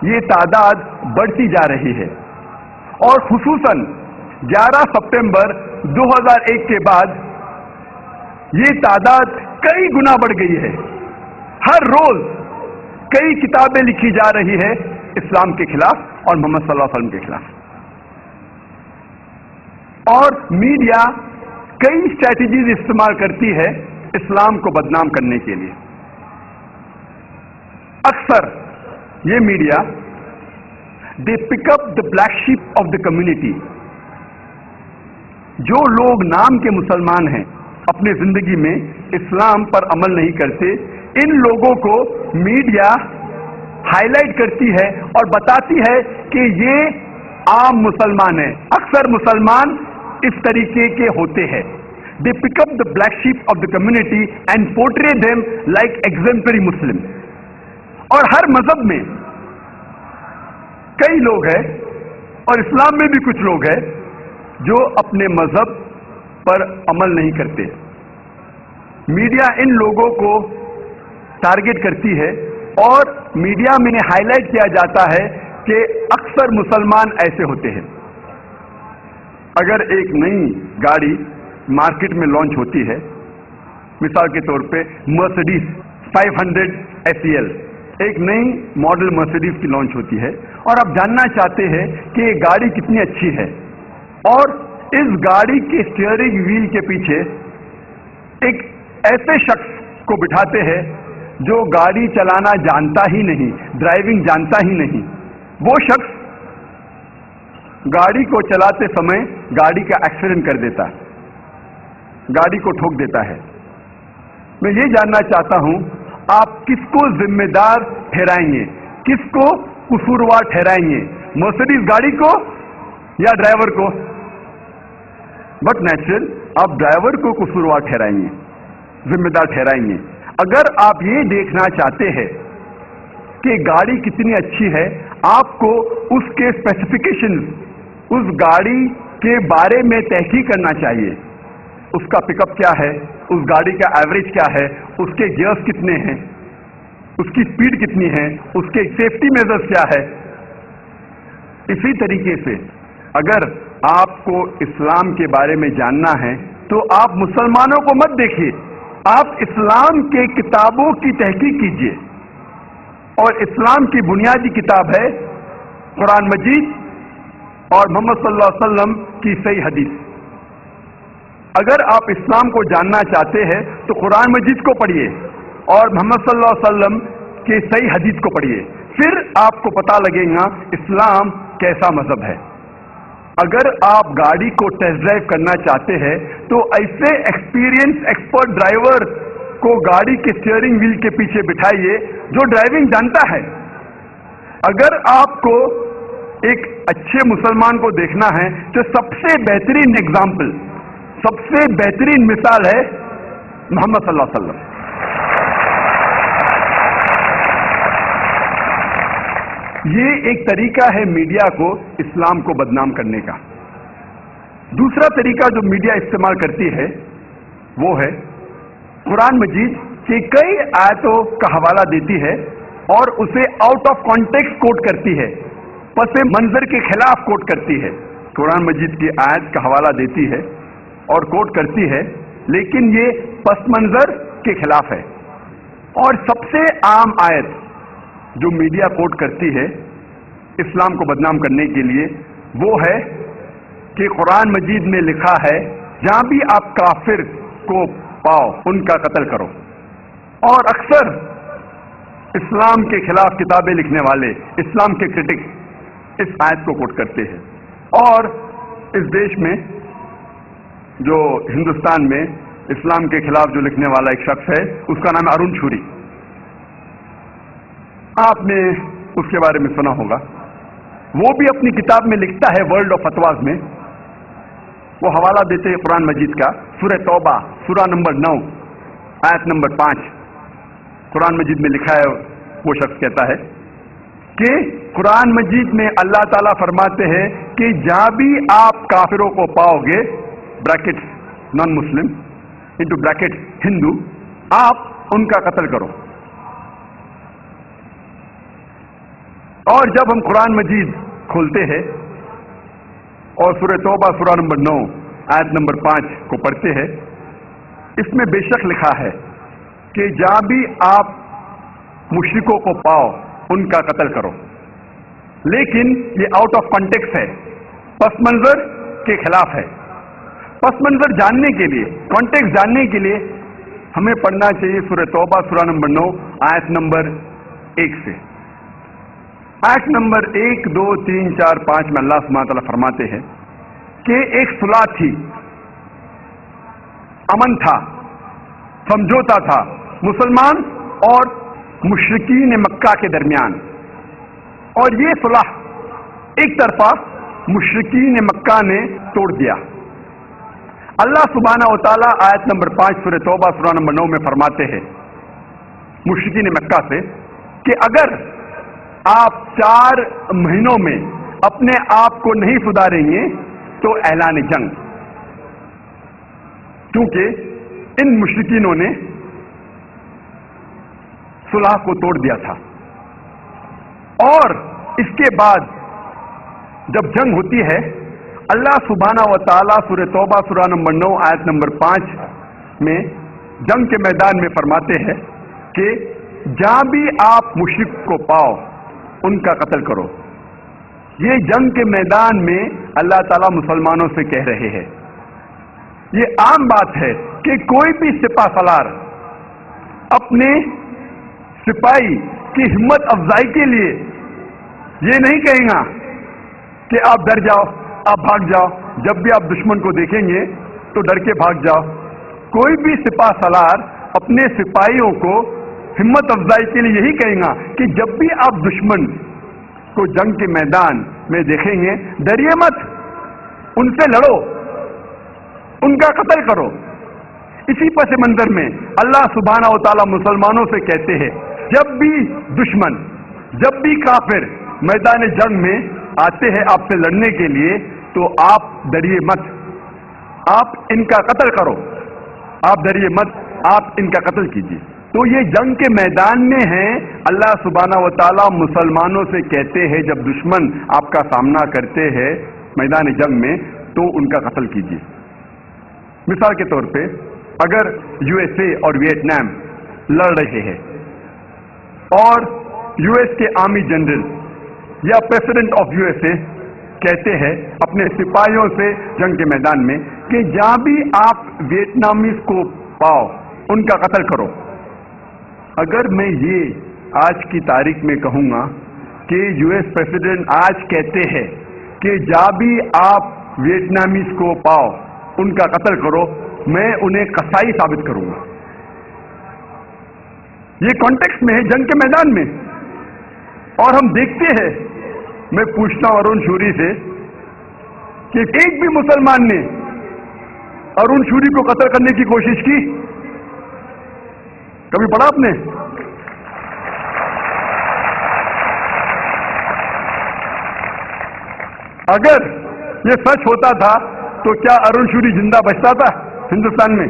ये तादाद बढ़ती जा रही है। और खुसूसन 11 सितंबर 2001 के बाद ये तादाद कई गुना बढ़ गई है। हर रोज कई किताबें लिखी जा रही है इस्लाम के खिलाफ और मोहम्मद सल्लल्लाहु अलैहि वसल्लम के खिलाफ। और मीडिया कई स्ट्रैटेजीज इस्तेमाल करती है इस्लाम को बदनाम करने के लिए। अक्सर ये media they pick up the black sheep of the community. जो लोग नाम के मुसलमान हैं, अपने जिंदगी में इस्लाम पर अमल नहीं करते, इन लोगों को मीडिया हाईलाइट करती है और बताती है कि ये आम मुसलमान हैं। अक्सर मुसलमान इस तरीके के होते हैं। They pick up the black sheep of the community and portray them like exemplary Muslim. और हर मजहब में कई लोग हैं, और इस्लाम में भी कुछ लोग हैं जो अपने मजहब पर अमल नहीं करते। मीडिया इन लोगों को टारगेट करती है और मीडिया में हाईलाइट किया जाता है कि अक्सर मुसलमान ऐसे होते हैं। अगर एक नई गाड़ी मार्केट में लॉन्च होती है, मिसाल के तौर पे मर्सिडीज 500 SEL, एक नई मॉडल मर्सिडीज की लॉन्च होती है, और आप जानना चाहते हैं कि ये गाड़ी कितनी अच्छी है, और इस गाड़ी के स्टीयरिंग व्हील के पीछे एक ऐसे शख्स को बिठाते हैं जो गाड़ी चलाना जानता ही नहीं, ड्राइविंग जानता ही नहीं। वो शख्स गाड़ी को चलाते समय गाड़ी का एक्सीडेंट कर देता है, गाड़ी को ठोक देता है। मैं ये जानना चाहता हूं, आप किसको जिम्मेदार ठहराएंगे, किसको कसूरवार ठहराएंगे, मर्सिडीज गाड़ी को या ड्राइवर को? बट नेचुरल, आप ड्राइवर को कसूरवार ठहराएंगे, जिम्मेदार ठहराएंगे। अगर आप ये देखना चाहते हैं कि गाड़ी कितनी अच्छी है, आपको उसके स्पेसिफिकेशंस, उस गाड़ी के बारे में तहकीक करना चाहिए। उसका पिकअप क्या है, उस गाड़ी का एवरेज क्या है, उसके गियर्स कितने हैं, उसकी स्पीड कितनी है, उसके सेफ्टी मेजर्स क्या है। इसी तरीके से अगर आपको इस्लाम के बारे में जानना है तो आप मुसलमानों को मत देखिए, आप इस्लाम के किताबों की तहकीक कीजिए। और इस्लाम की बुनियादी किताब है कुरान मजीद और मोहम्मद सल्लल्लाहु अलैहि वसल्लम की सही हदीस। अगर आप इस्लाम को जानना चाहते हैं तो कुरान मजीद को पढ़िए और मोहम्मद सल्लल्लाहु अलैहि वसल्लम की सही हदीस को पढ़िए, फिर आपको पता लगेगा इस्लाम कैसा मजहब है। अगर आप गाड़ी को टेस्ट ड्राइव करना चाहते हैं तो ऐसे एक्सपीरियंस एक्सपर्ट ड्राइवर को गाड़ी के स्टीयरिंग व्हील के पीछे बिठाइए जो ड्राइविंग जानता है। अगर आपको एक अच्छे मुसलमान को देखना है तो सबसे बेहतरीन एग्जाम्पल, सबसे बेहतरीन मिसाल है मोहम्मद सल्लल्लाहु अलैहि वसल्लम। ये एक तरीका है मीडिया को इस्लाम को बदनाम करने का। दूसरा तरीका जो मीडिया इस्तेमाल करती है वो है कुरान मजीद के कई आयतों का हवाला देती है और उसे आउट ऑफ कॉन्टेक्स्ट कोट करती है, पस मंजर के खिलाफ कोट करती है। कुरान मजीद की आयत का हवाला देती है और कोट करती है, लेकिन ये पस मंजर के खिलाफ है। और सबसे आम आयत जो मीडिया कोट करती है इस्लाम को बदनाम करने के लिए वो है कि कुरान मजीद में लिखा है जहां भी आप काफिर को पाओ उनका कत्ल करो। और अक्सर इस्लाम के खिलाफ किताबें लिखने वाले, इस्लाम के क्रिटिक इस आयत को कोट करते हैं। और इस देश में जो हिंदुस्तान में इस्लाम के खिलाफ जो लिखने वाला एक शख्स है उसका नाम है अरुण शूरी। आपने उसके बारे में सुना होगा। वो भी अपनी किताब में लिखता है वर्ल्ड ऑफ फतवाज में, वो हवाला देते हैं कुरान मजीद का, सूरह तौबा सूरा नंबर 9 आयत नंबर 5। कुरान मजीद में लिखा है, वो शख्स कहता है कि कुरान मजीद में अल्लाह ताला फरमाते हैं कि जहां भी आप काफिरों को पाओगे, bracket non Muslim into bracket Hindu, आप उनका कत्ल करो। और जब हम कुरान मजीद खोलते हैं और सूरह तौबा सूरा नंबर 9 आयत नंबर 5 को पढ़ते हैं, इसमें बेशक लिखा है कि जहां भी आप मुश्रिकों को पाओ उनका कत्ल करो। लेकिन ये आउट ऑफ कॉन्टेक्स्ट है, पस मंजर के खिलाफ है। पस मंजर जानने के लिए, कॉन्टेक्स्ट जानने के लिए हमें पढ़ना चाहिए सूरह तौबा सूरा नंबर 9 आयत नंबर 1 से। आयत नंबर 1, 2, 3, 4, 5 में अल्लाह सुब्हानहू व तआला फरमाते हैं कि एक सुलह थी, अमन था, समझौता था मुसलमान और मुशरिकीन मक्का के दरमियान। और ये सुलह एक तरफा मुशरिकीन मक्का ने तोड़ दिया। अल्लाह सुब्हानहू व तआला आयत नंबर 5 सूरह तौबा सूरा नंबर 9 में फरमाते हैं मुशरिकीन मक्का से कि अगर आप 4 महीनों में अपने आप को नहीं सुधारेंगे तो ऐलान जंग, क्योंकि इन मुशरिकीनों ने सुलह को तोड़ दिया था। और इसके बाद जब जंग होती है, अल्लाह सुब्हानहू व तआला सूरह तौबा सूरा नंबर 9 आयत नंबर 5 में जंग के मैदान में फरमाते हैं कि जहां भी आप मुशरिक को पाओ उनका कत्ल करो। ये जंग के मैदान में अल्लाह ताला मुसलमानों से कह रहे हैं। ये आम बात है कि कोई भी सिपाह सलार अपने सिपाही की हिम्मत अफजाई के लिए ये नहीं कहेगा कि आप डर जाओ, आप भाग जाओ। जब भी आप दुश्मन को देखेंगे तो डर के भाग जाओ। कोई भी सिपाह सलार अपने सिपाहियों को हिम्मत अफजाई के लिए यही कहेगा कि जब भी आप दुश्मन को जंग के मैदान में देखेंगे, डरिए मत, उनसे लड़ो, उनका कत्ल करो। इसी पस मंजर में अल्लाह सुब्हानहू व तआला मुसलमानों से कहते हैं, जब भी दुश्मन, जब भी काफिर मैदान जंग में आते हैं आपसे लड़ने के लिए, तो आप डरिए मत, आप इनका कत्ल करो। आप डरिए मत, आप इनका कत्ल कीजिए। तो ये जंग के मैदान में है। अल्लाह सुब्हानहू व तआला मुसलमानों से कहते हैं जब दुश्मन आपका सामना करते हैं मैदान जंग में तो उनका कत्ल कीजिए। मिसाल के तौर पे अगर यूएसए और वियतनाम लड़ रहे हैं और यूएस के आर्मी जनरल या प्रेसिडेंट ऑफ यूएसए कहते हैं अपने सिपाहियों से जंग के मैदान में कि जहां भी आप वियतनामीज को पाओ उनका कत्ल करो। अगर मैं ये आज की तारीख में कहूंगा कि यूएस प्रेसिडेंट आज कहते हैं कि जहां भी आप वियतनामीज को पाओ उनका कत्ल करो, मैं उन्हें कसाई साबित करूंगा। ये कॉन्टेक्स्ट में है, जंग के मैदान में। और हम देखते हैं, मैं पूछता हूं अरुण शूरी से कि एक भी मुसलमान ने अरुण शूरी को कत्ल करने की कोशिश की? कभी पढ़ा आपने? अगर ये सच होता था तो क्या अरुण शूरी जिंदा बचता था हिंदुस्तान में?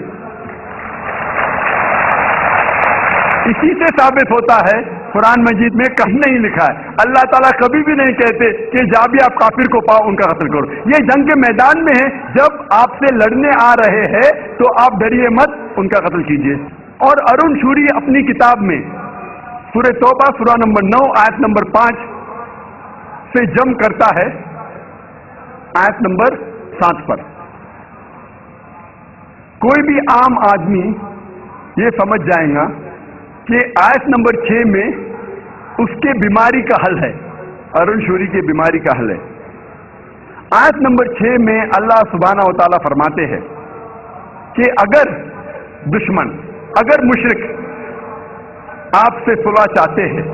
इसी से साबित होता है, कुरान मजीद में कहीं नहीं लिखा है, अल्लाह ताला कभी भी नहीं कहते कि जा भी आप काफिर को पाओ उनका कत्ल करो। ये जंग के मैदान में है, जब आपसे लड़ने आ रहे हैं तो आप डरिए मत, उनका कत्ल कीजिए। और अरुण शूरी अपनी किताब में सूरह तौबा सूरा नंबर 9 आयत नंबर 5 से जम करता है आयत नंबर 7 पर। कोई भी आम आदमी ये समझ जाएगा कि आयत नंबर 6 में उसके बीमारी का हल है, अरुण शूरी की बीमारी का हल है। आयत नंबर 6 में अल्लाह सुब्हानहू व तआला फरमाते हैं कि अगर दुश्मन, अगर मुशरिक आपसे सुलह चाहते हैं,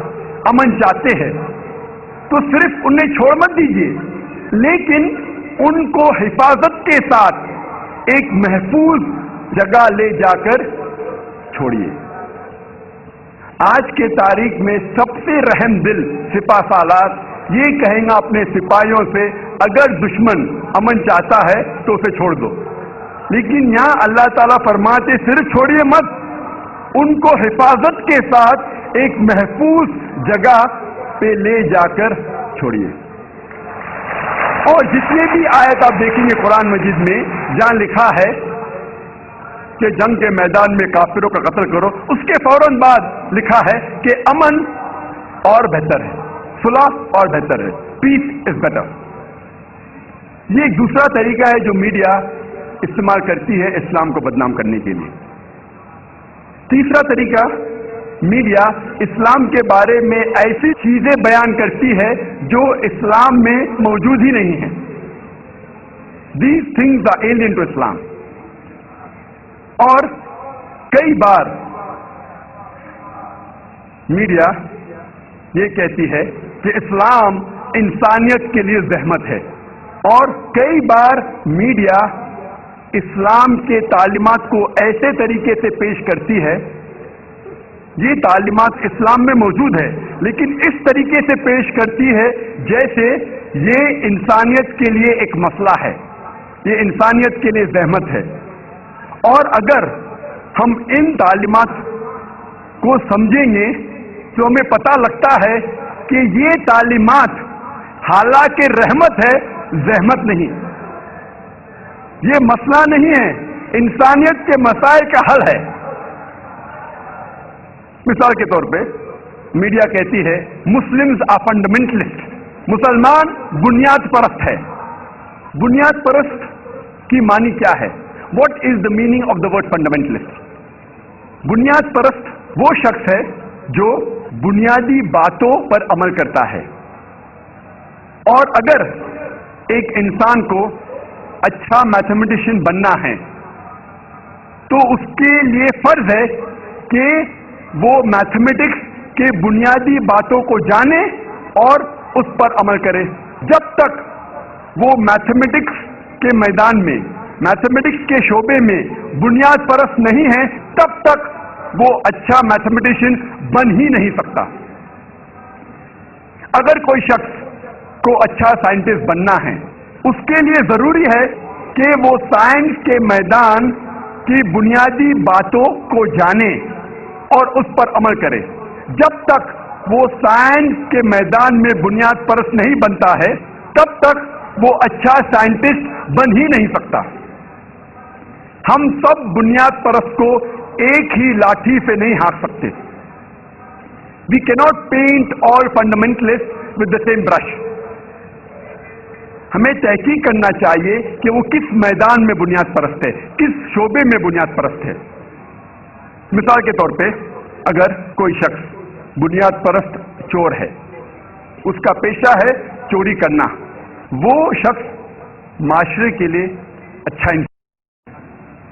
अमन चाहते हैं, तो सिर्फ उन्हें छोड़ मत दीजिए, लेकिन उनको हिफाजत के साथ एक महफूज जगह ले जाकर छोड़िए। आज के तारीख में सबसे रहम दिल सिपा सालार ये कहेगा अपने सिपाहियों से, अगर दुश्मन अमन चाहता है तो उसे छोड़ दो, लेकिन यहां अल्लाह ताला फरमाते सिर्फ छोड़िए मत, उनको हिफाजत के साथ एक महफूज जगह पे ले जाकर छोड़िए। और जितने भी आयत आप देखेंगे कुरान मजीद में जहां लिखा है कि जंग के मैदान में काफिरों का कत्ल करो, उसके फौरन बाद लिखा है कि अमन और बेहतर है, सुलह और बेहतर है, पीस इज बेटर। ये एक दूसरा तरीका है जो मीडिया इस्तेमाल करती है इस्लाम को बदनाम करने के लिए। तीसरा तरीका, मीडिया इस्लाम के बारे में ऐसी चीजें बयान करती है जो इस्लाम में मौजूद ही नहीं है। These things are alien to Islam. और कई बार मीडिया ये कहती है कि इस्लाम इंसानियत के लिए जहमत है, और कई बार मीडिया इस्लाम के तालीमात को ऐसे तरीके से पेश करती है, ये तालीमात इस्लाम में मौजूद है लेकिन इस तरीके से पेश करती है जैसे ये इंसानियत के लिए एक मसला है, ये इंसानियत के लिए जहमत है। और अगर हम इन तालीमात को समझेंगे तो हमें पता लगता है कि ये तालीमात हालांकि रहमत है, जहमत नहीं। ये मसला नहीं है, इंसानियत के मसाइल का हल है। मिसाल के तौर पे मीडिया कहती है मुस्लिम्स आर फंडामेंटलिस्ट, मुसलमान बुनियाद परस्त है। बुनियाद परस्त की मानी क्या है? What is the meaning of the word fundamentalist? बुनियाद परस्त वो शख्स है जो बुनियादी बातों पर अमल करता है। और अगर एक इंसान को अच्छा मैथमेटिशियन बनना है तो उसके लिए फर्ज है कि वो मैथमेटिक्स के बुनियादी बातों को जाने और उस पर अमल करे। जब तक वो मैथमेटिक्स के मैदान में, मैथमेटिक्स के शोबे में बुनियाद परस्त नहीं है, तब तक वो अच्छा मैथमेटिशियन बन ही नहीं सकता। अगर कोई शख्स को अच्छा साइंटिस्ट बनना है, उसके लिए जरूरी है कि वो साइंस के मैदान की बुनियादी बातों को जाने और उस पर अमल करे। जब तक वो साइंस के मैदान में बुनियाद परस्त नहीं बनता है, तब तक वो अच्छा साइंटिस्ट बन ही नहीं सकता। हम सब बुनियाद परस्त को एक ही लाठी से नहीं हाँक सकते। We cannot paint all fundamentalist with the same brush. हमें तहकीक करना चाहिए कि वो किस मैदान में बुनियाद परस्त है, किस शोबे में बुनियाद परस्त है। मिसाल के तौर पे अगर कोई शख्स बुनियाद परस्त चोर है, उसका पेशा है चोरी करना, वो शख्स माशरे के लिए अच्छा इंसान,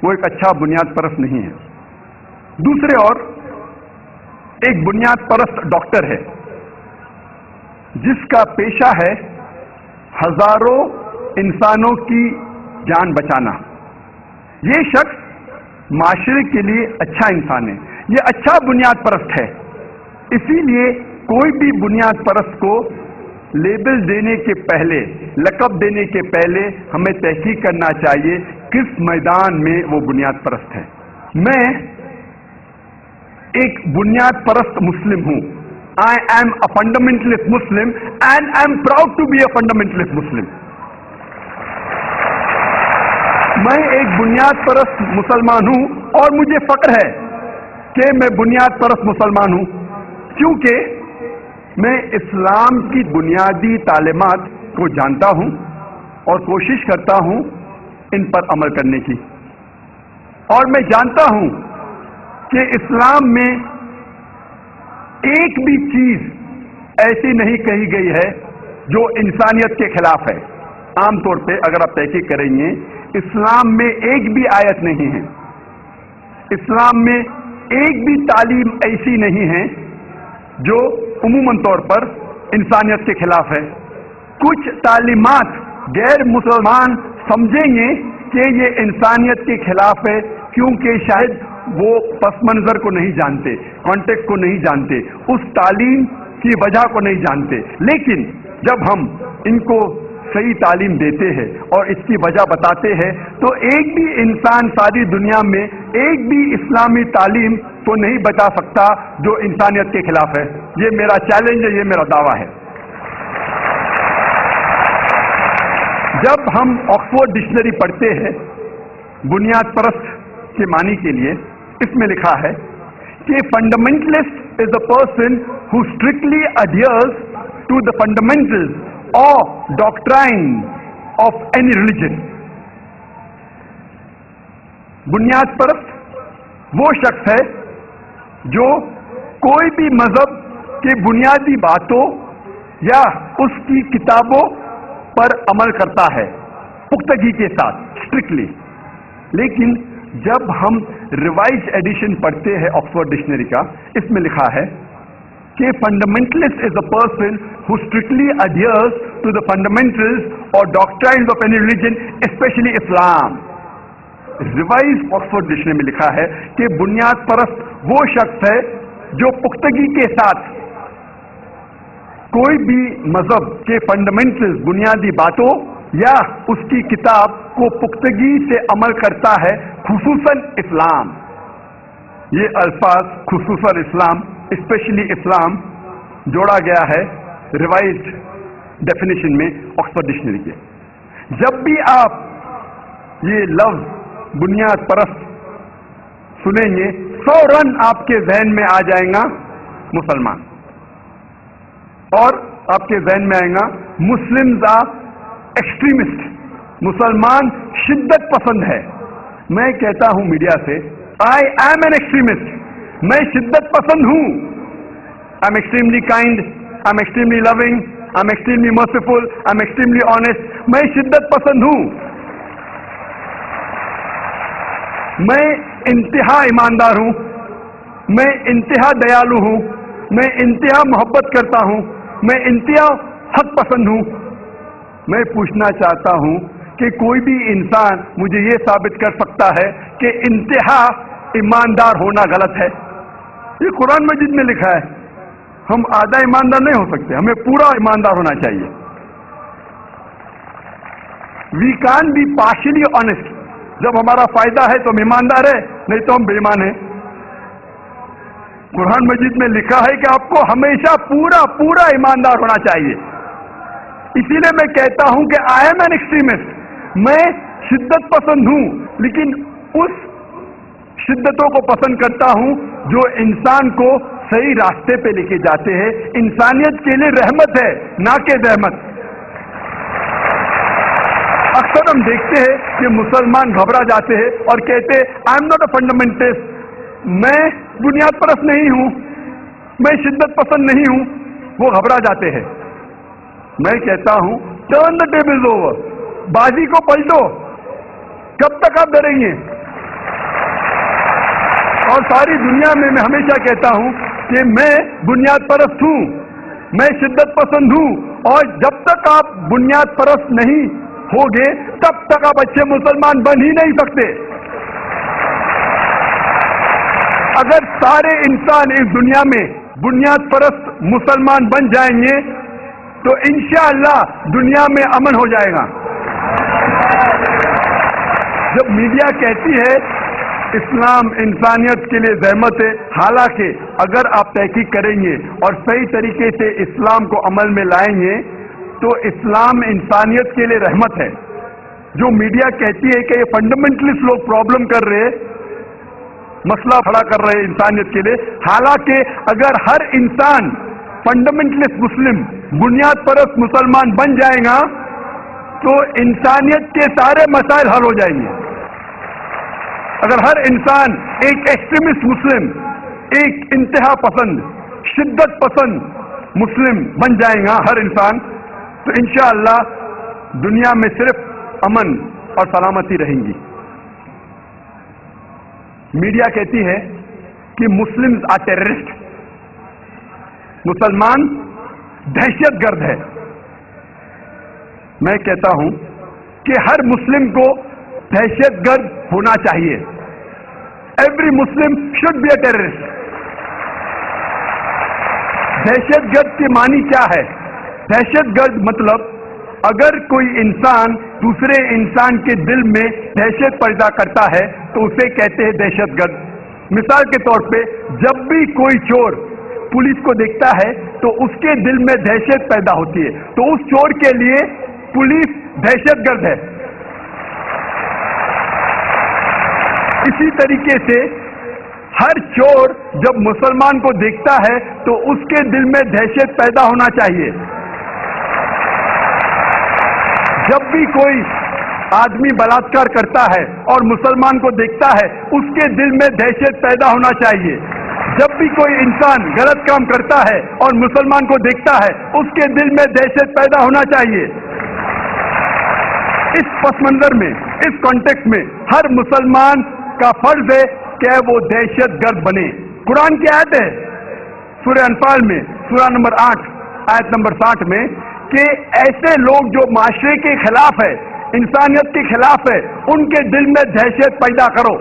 वो एक अच्छा बुनियाद परस्त नहीं है। दूसरे और ایک بنیاد پرست ڈاکٹر ہے جس کا پیشہ ہے ہزاروں انسانوں کی جان بچانا. یہ شخص معاشرے کے لیے اچھا انسان ہے, یہ اچھا بنیاد پرست ہے. اسی لیے کوئی بھی بنیاد پرست کو لیبل دینے کے پہلے, لقب دینے کے پہلے ہمیں تحقیق کرنا چاہیے کس میدان میں وہ بنیاد پرست ہے. میں ایک بنیاد پرست مسلم ہوں. I am a fundamentalist Muslim and I am proud to be a fundamentalist Muslim. میں ایک بنیاد پرست مسلمان ہوں اور مجھے فخر ہے کہ میں بنیاد پرست مسلمان ہوں, کیونکہ میں اسلام کی بنیادی تعلیمات کو جانتا ہوں اور کوشش کرتا ہوں ان پر عمل کرنے کی. اور میں جانتا ہوں کہ اسلام میں ایک بھی چیز ایسی نہیں کہی گئی ہے جو انسانیت کے خلاف ہے. عام طور پہ اگر آپ تحقیق کریں گے اسلام میں ایک بھی آیت نہیں ہے, اسلام میں ایک بھی تعلیم ایسی نہیں ہے جو عموماً طور پر انسانیت کے خلاف ہے. کچھ تعلیمات غیر مسلمان سمجھیں گے کہ یہ انسانیت کے خلاف ہے کیونکہ شاید وہ پس منظر کو نہیں جانتے, کانٹیکٹ کو نہیں جانتے, اس تعلیم کی وجہ کو نہیں جانتے. لیکن جب ہم ان کو صحیح تعلیم دیتے ہیں اور اس کی وجہ بتاتے ہیں تو ایک بھی انسان ساری دنیا میں ایک بھی اسلامی تعلیم تو نہیں بتا سکتا جو انسانیت کے خلاف ہے. یہ میرا چیلنج ہے, یہ میرا دعویٰ ہے. جب ہم آکسفورڈ ڈکشنری پڑھتے ہیں بنیاد پرست کے معنی کے لیے, اس میں لکھا ہے کہ fundamentalist is a person who strictly adheres to the fundamentals اور ڈاکٹرائن آف اینی ریلیجن. بنیاد پرست وہ شخص ہے جو کوئی بھی مذہب کے بنیادی باتوں یا اس کی کتابوں پر عمل کرتا ہے پختگی کے ساتھ, اسٹرکٹلی. لیکن جب ہم ریوائز ایڈیشن پڑھتے ہیں آکسفورڈ ڈکشنری کا, اس میں لکھا ہے کہ fundamentalist is a person who strictly adheres to the fundamentals اور doctrines of any religion especially Islam. Revised Oxford dictionary میں لکھا ہے کہ بنیاد پرست وہ شخص ہے جو پختگی کے ساتھ کوئی بھی مذہب کے فنڈامنٹلز, بنیادی باتوں یا اس کی کتاب کو پختگی سے عمل کرتا ہے, خصوصاً اسلام. یہ الفاظ خصوصاً اسلام, اسپیشلی اسلام جوڑا گیا ہے ریوائزڈ ڈیفینیشن میں آکسفورڈ ڈکشنری کے. جب بھی آپ یہ لفظ بنیاد پرست سنیں گے فوراً آپ کے ذہن میں آ جائے گا مسلمان, اور آپ کے ذہن میں آئے گا مسلمز آر ایکسٹریمسٹ, مسلمان شدت پسند ہے. میں کہتا ہوں میڈیا سے آئی ایم این ایکسٹریمسٹ, میں شدت پسند ہوں. I am extremely kind, I am extremely loving, I am extremely merciful, I am extremely honest. میں شدت پسند ہوں, میں انتہا ایماندار ہوں, میں انتہا دیالو ہوں, میں انتہا محبت کرتا ہوں, میں انتہا حق پسند ہوں. میں پوچھنا چاہتا ہوں کہ کوئی بھی انسان مجھے یہ ثابت کر سکتا ہے کہ انتہا ایماندار ہونا غلط ہے؟ یہ قرآن مجید میں لکھا ہے. ہم آدھا ایماندار نہیں ہو سکتے, ہمیں پورا ایماندار ہونا چاہیے. We can be partially honest. جب ہمارا فائدہ ہے تو ہم ایماندار ہے, نہیں تو ہم بے ایمان ہیں. قرآن مجید میں لکھا ہے کہ آپ کو ہمیشہ پورا ایماندار ہونا چاہیے. اسی لیے میں کہتا ہوں کہ آئی ایم این ایکسٹریمسٹ, میں شدت پسند ہوں, لیکن اس شدتوں کو پسند کرتا ہوں جو انسان کو صحیح راستے پہ لے کے جاتے ہیں. انسانیت کے لیے رحمت ہے, نہ کہ زحمت. اکثر ہم دیکھتے ہیں کہ مسلمان گھبرا جاتے ہیں اور کہتے ہیں I am not a fundamentalist, میں بنیاد پرست نہیں ہوں, میں شدت پسند نہیں ہوں. وہ گھبرا جاتے ہیں. میں کہتا ہوں ٹرن دا ٹیبل اوور, بازی کو پلٹو. کب تک آپ ڈریں گے؟ اور ساری دنیا میں میں ہمیشہ کہتا ہوں کہ میں بنیاد پرست ہوں، میں شدت پسند ہوں، اور جب تک آپ بنیاد پرست نہیں ہوگے تب تک آپ اچھے مسلمان بن ہی نہیں سکتے۔ اگر سارے انسان اس دنیا میں بنیاد پرست مسلمان بن جائیں گے تو انشاءاللہ دنیا میں امن ہو جائے گا۔ جب میڈیا کہتی ہے اسلام انسانیت کے لیے زحمت ہے، حالانکہ اگر آپ تحقیق کریں گے اور صحیح طریقے سے اسلام کو عمل میں لائیں گے تو اسلام انسانیت کے لیے رحمت ہے۔ جو میڈیا کہتی ہے کہ یہ فنڈامنٹلسٹ لوگ پرابلم کر رہے، مسئلہ کھڑا کر رہے انسانیت کے لیے، حالانکہ اگر ہر انسان فنڈامنٹلسٹ مسلم بنیاد پرست مسلمان بن جائے گا تو انسانیت کے سارے مسائل حل ہو جائیں گے۔ اگر ہر انسان ایک ایکسٹریمسٹ مسلم، ایک انتہا پسند، شدت پسند مسلم بن جائے گا ہر انسان، تو انشاءاللہ دنیا میں صرف امن اور سلامتی رہیں گی۔ میڈیا کہتی ہے کہ مسلم آر ٹیررسٹ، مسلمان دہشت گرد ہے۔ میں کہتا ہوں کہ ہر مسلم کو دہشت گرد ہونا چاہیے۔ Every Muslim should be a terrorist. دہشت گرد کے معنی کیا ہے؟ دہشت گرد مطلب اگر کوئی انسان دوسرے انسان کے دل میں دہشت پیدا کرتا ہے تو اسے کہتے ہیں دہشت گرد۔ مثال کے طور پہ جب بھی کوئی چور پولیس کو دیکھتا ہے تو اس کے دل میں دہشت پیدا ہوتی ہے، تو اس چور کے لیے پولیس دہشت گرد ہے۔ اسی طریقے سے ہر چور جب مسلمان کو دیکھتا ہے تو اس کے دل میں دہشت پیدا ہونا چاہیے۔ جب بھی کوئی آدمی بلاತ್ಕಾರ کرتا ہے اور مسلمان کو دیکھتا ہے اس کے دل میں دہشت پیدا ہونا چاہیے۔ جب بھی کوئی انسان غلط کام کرتا ہے اور مسلمان کو دیکھتا ہے اس کے دل میں دہشت پیدا ہونا چاہیے۔ اس پس منظر میں، اس کانٹیکسٹ میں ہر مسلمان کا فرض ہے کہ وہ دہشت گرد بنے۔ قرآن کی آیت ہے سورہ انفال میں، سورہ نمبر 8 آیت نمبر 60 میں، کہ ایسے لوگ جو معاشرے کے خلاف ہے، انسانیت کے خلاف ہے، ان کے دل میں دہشت پیدا کرو۔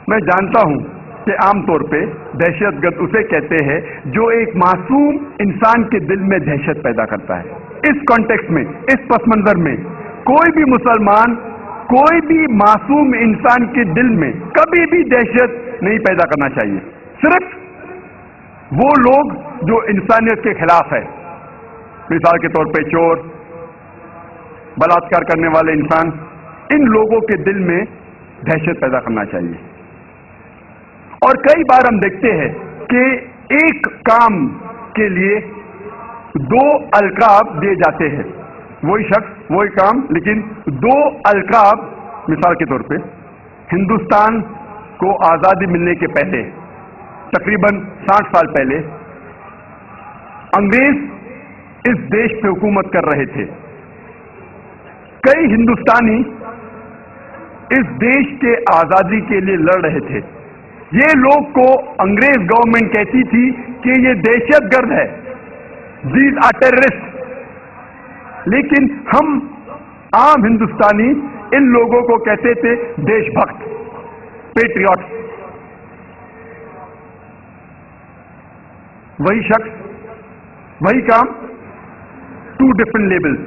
میں جانتا ہوں کہ عام طور پہ دہشت گرد اسے کہتے ہیں جو ایک معصوم انسان کے دل میں دہشت پیدا کرتا ہے۔ اس کانٹیکسٹ میں، اس پس منظر میں کوئی بھی مسلمان کوئی بھی معصوم انسان کے دل میں کبھی بھی دہشت نہیں پیدا کرنا چاہیے۔ صرف وہ لوگ جو انسانیت کے خلاف ہے، مثال کے طور پہ چور، بلاತ್ಕಾರ کرنے والے انسان، ان لوگوں کے دل میں دہشت پیدا کرنا چاہیے۔ اور کئی بار ہم دیکھتے ہیں کہ ایک کام کے لیے دو القاب دیے جاتے ہیں، وہی شخص وہی کام، لیکن دو القاب۔ مثال کے طور پہ ہندوستان کو آزادی ملنے کے پہلے، تقریباً 60 سال پہلے، انگریز اس دیش پہ حکومت کر رہے تھے۔ کئی ہندوستانی اس دیش کے آزادی کے لیے لڑ رہے تھے۔ یہ لوگ کو انگریز گورنمنٹ کہتی تھی کہ یہ دہشت گرد ہے، دیز آر ٹیررسٹ، لیکن ہم عام ہندوستانی ان لوگوں کو کہتے تھے دیش بھکت، پیٹریوٹس۔ وہی شخص وہی کام، ٹو ڈفرنٹ لیبلز،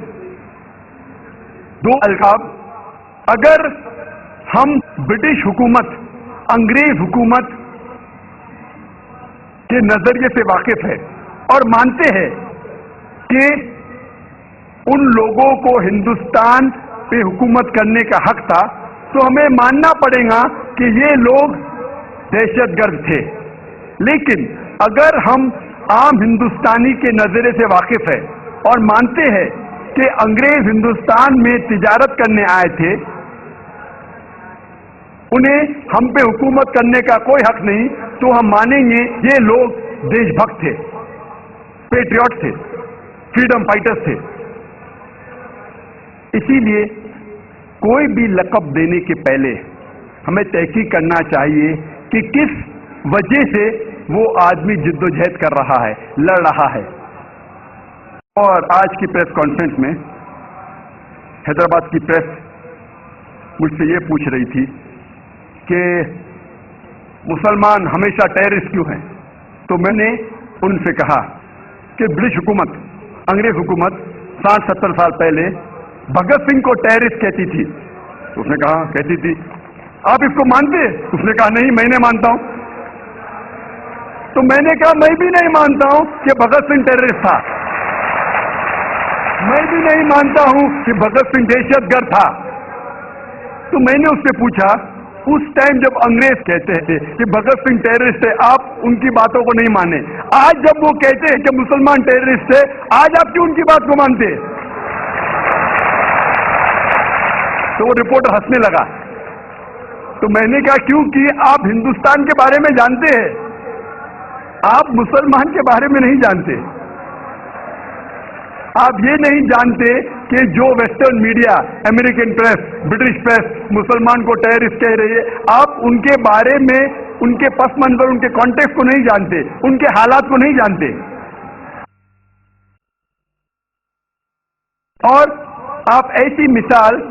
دو القاب۔ اگر ہم برٹش حکومت، انگریز حکومت کے نظریے سے واقف ہے اور مانتے ہیں کہ ان لوگوں کو ہندوستان پہ حکومت کرنے کا حق تھا، تو ہمیں ماننا پڑے گا کہ یہ لوگ دہشت گرد تھے۔ لیکن اگر ہم عام ہندوستانی کے نظریے سے واقف ہے اور مانتے ہیں کہ انگریز ہندوستان میں تجارت کرنے آئے تھے، انہیں ہم پہ حکومت کرنے کا کوئی حق نہیں، تو ہم مانیں گے یہ لوگ دیش بھکت تھے، پیٹریوٹ تھے، فریڈم فائٹرز تھے۔ اسی لیے کوئی بھی لقب دینے کے پہلے ہمیں تحقیق کرنا چاہیے کہ کس वजह से वो आदमी जिद्दोजहद कर रहा है, लड़ रहा है। और आज की प्रेस कॉन्फ्रेंस में हैदराबाद की प्रेस मुझसे ये पूछ रही थी कि मुसलमान हमेशा टेररिस्ट क्यों हैं। तो मैंने उनसे कहा कि ब्रिटिश हुकूमत, अंग्रेज हुकूमत 60-70 साल पहले भगत सिंह को टेररिस्ट कहती थी। तो उसने कहा कहती थी, आप इसको मानते? उसने कहा नहीं, मैं नहीं मानता हूं। तो मैंने कहा मैं भी नहीं मानता हूं कि भगत सिंह टेररिस्ट था, मैं भी नहीं मानता हूं कि भगत सिंह दहशतगर्द था। तो मैंने उससे पूछा, उस टाइम जब अंग्रेज कहते थे कि भगत सिंह टेररिस्ट है, आप उनकी बातों को नहीं माने, आज जब वो कहते हैं कि मुसलमान टेररिस्ट है, आज आप क्यों उनकी बात को मानते? तो वो रिपोर्टर हंसने लगा। तो मैंने कहा क्योंकि आप हिंदुस्तान के बारे में जानते हैं, आप मुसलमान के बारे में नहीं जानते। आप ये नहीं जानते कि जो western media, American press, British press मुसलमान को टेररिस्ट कह रही है, आप उनके बारे में, उनके पस मंजर, उनके कॉन्टेक्स्ट को नहीं जानते, उनके हालात को नहीं जानते। और आप ऐसी मिसाल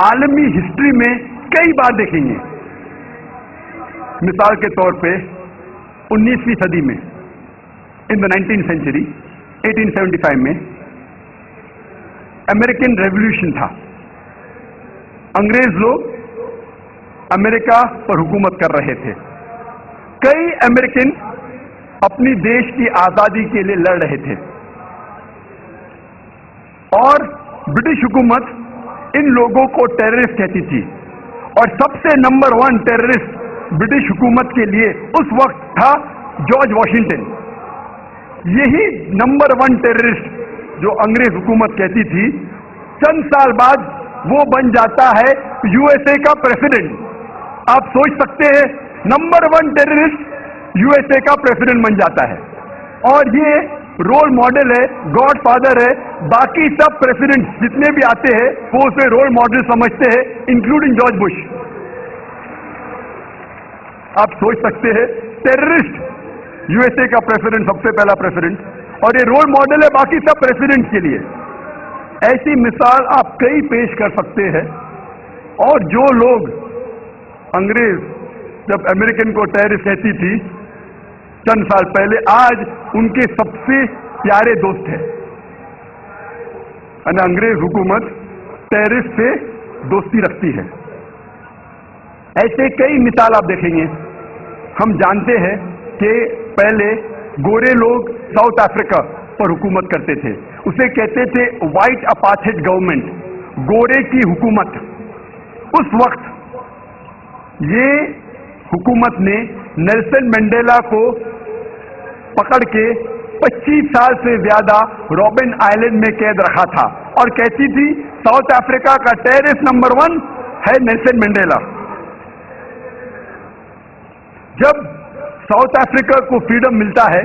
आलमी हिस्ट्री में कई बार देखेंगे। मिसाल के तौर पे 19वीं सदी में, इन द 19th सेंचुरी, 1875 में अमेरिकन रेवोल्यूशन था। अंग्रेज लोग अमेरिका पर हुकूमत कर रहे थे। कई अमेरिकन अपनी देश की आजादी के लिए लड़ रहे थे और ब्रिटिश हुकूमत इन लोगों को टेररिस्ट कहती थी। और सबसे नंबर 1 टेररिस्ट ब्रिटिश हुकूमत के लिए उस वक्त था जॉर्ज वॉशिंगटन। यही नंबर 1 टेररिस्ट जो अंग्रेज हुकूमत कहती थी, चंद साल बाद वो बन जाता है यूएसए का प्रेसिडेंट। आप सोच सकते हैं, नंबर 1 टेररिस्ट यूएसए का प्रेसिडेंट बन जाता है। और ये रोल मॉडल है, गॉड फादर है। बाकी सब प्रेसिडेंट जितने भी आते हैं वो उसे रोल मॉडल समझते हैं, इंक्लूडिंग जॉर्ज बुश। आप सोच सकते हैं, टेररिस्ट यूएसए का प्रेसिडेंट, सबसे पहला प्रेसिडेंट, और ये रोल मॉडल है बाकी सब प्रेसिडेंट के लिए। ऐसी मिसाल आप कई पेश कर सकते हैं। और जो लोग अंग्रेज जब अमेरिकन को टेररिस्ट कहती थी चंद साल पहले, आज उनके सबसे प्यारे दोस्त हैं। अंग्रेज हुकूमत टेररिस्ट से दोस्ती रखती है। ऐसे कई मिसाल आप देखेंगे। हम जानते हैं कि पहले गोरे लोग साउथ अफ्रीका पर हुकूमत करते थे, उसे कहते थे व्हाइट अपार्थाइड गवर्नमेंट, गोरे की हुकूमत। उस वक्त ये हुकूमत ने नेल्सन मंडेला को पकड़ के 25 साल से ज्यादा रॉबिन आइलैंड में कैद रखा था और कहती थी साउथ अफ्रीका का टेररिस्ट नंबर 1 है नेल्सन मंडेला। जब साउथ अफ्रीका को फ्रीडम मिलता है,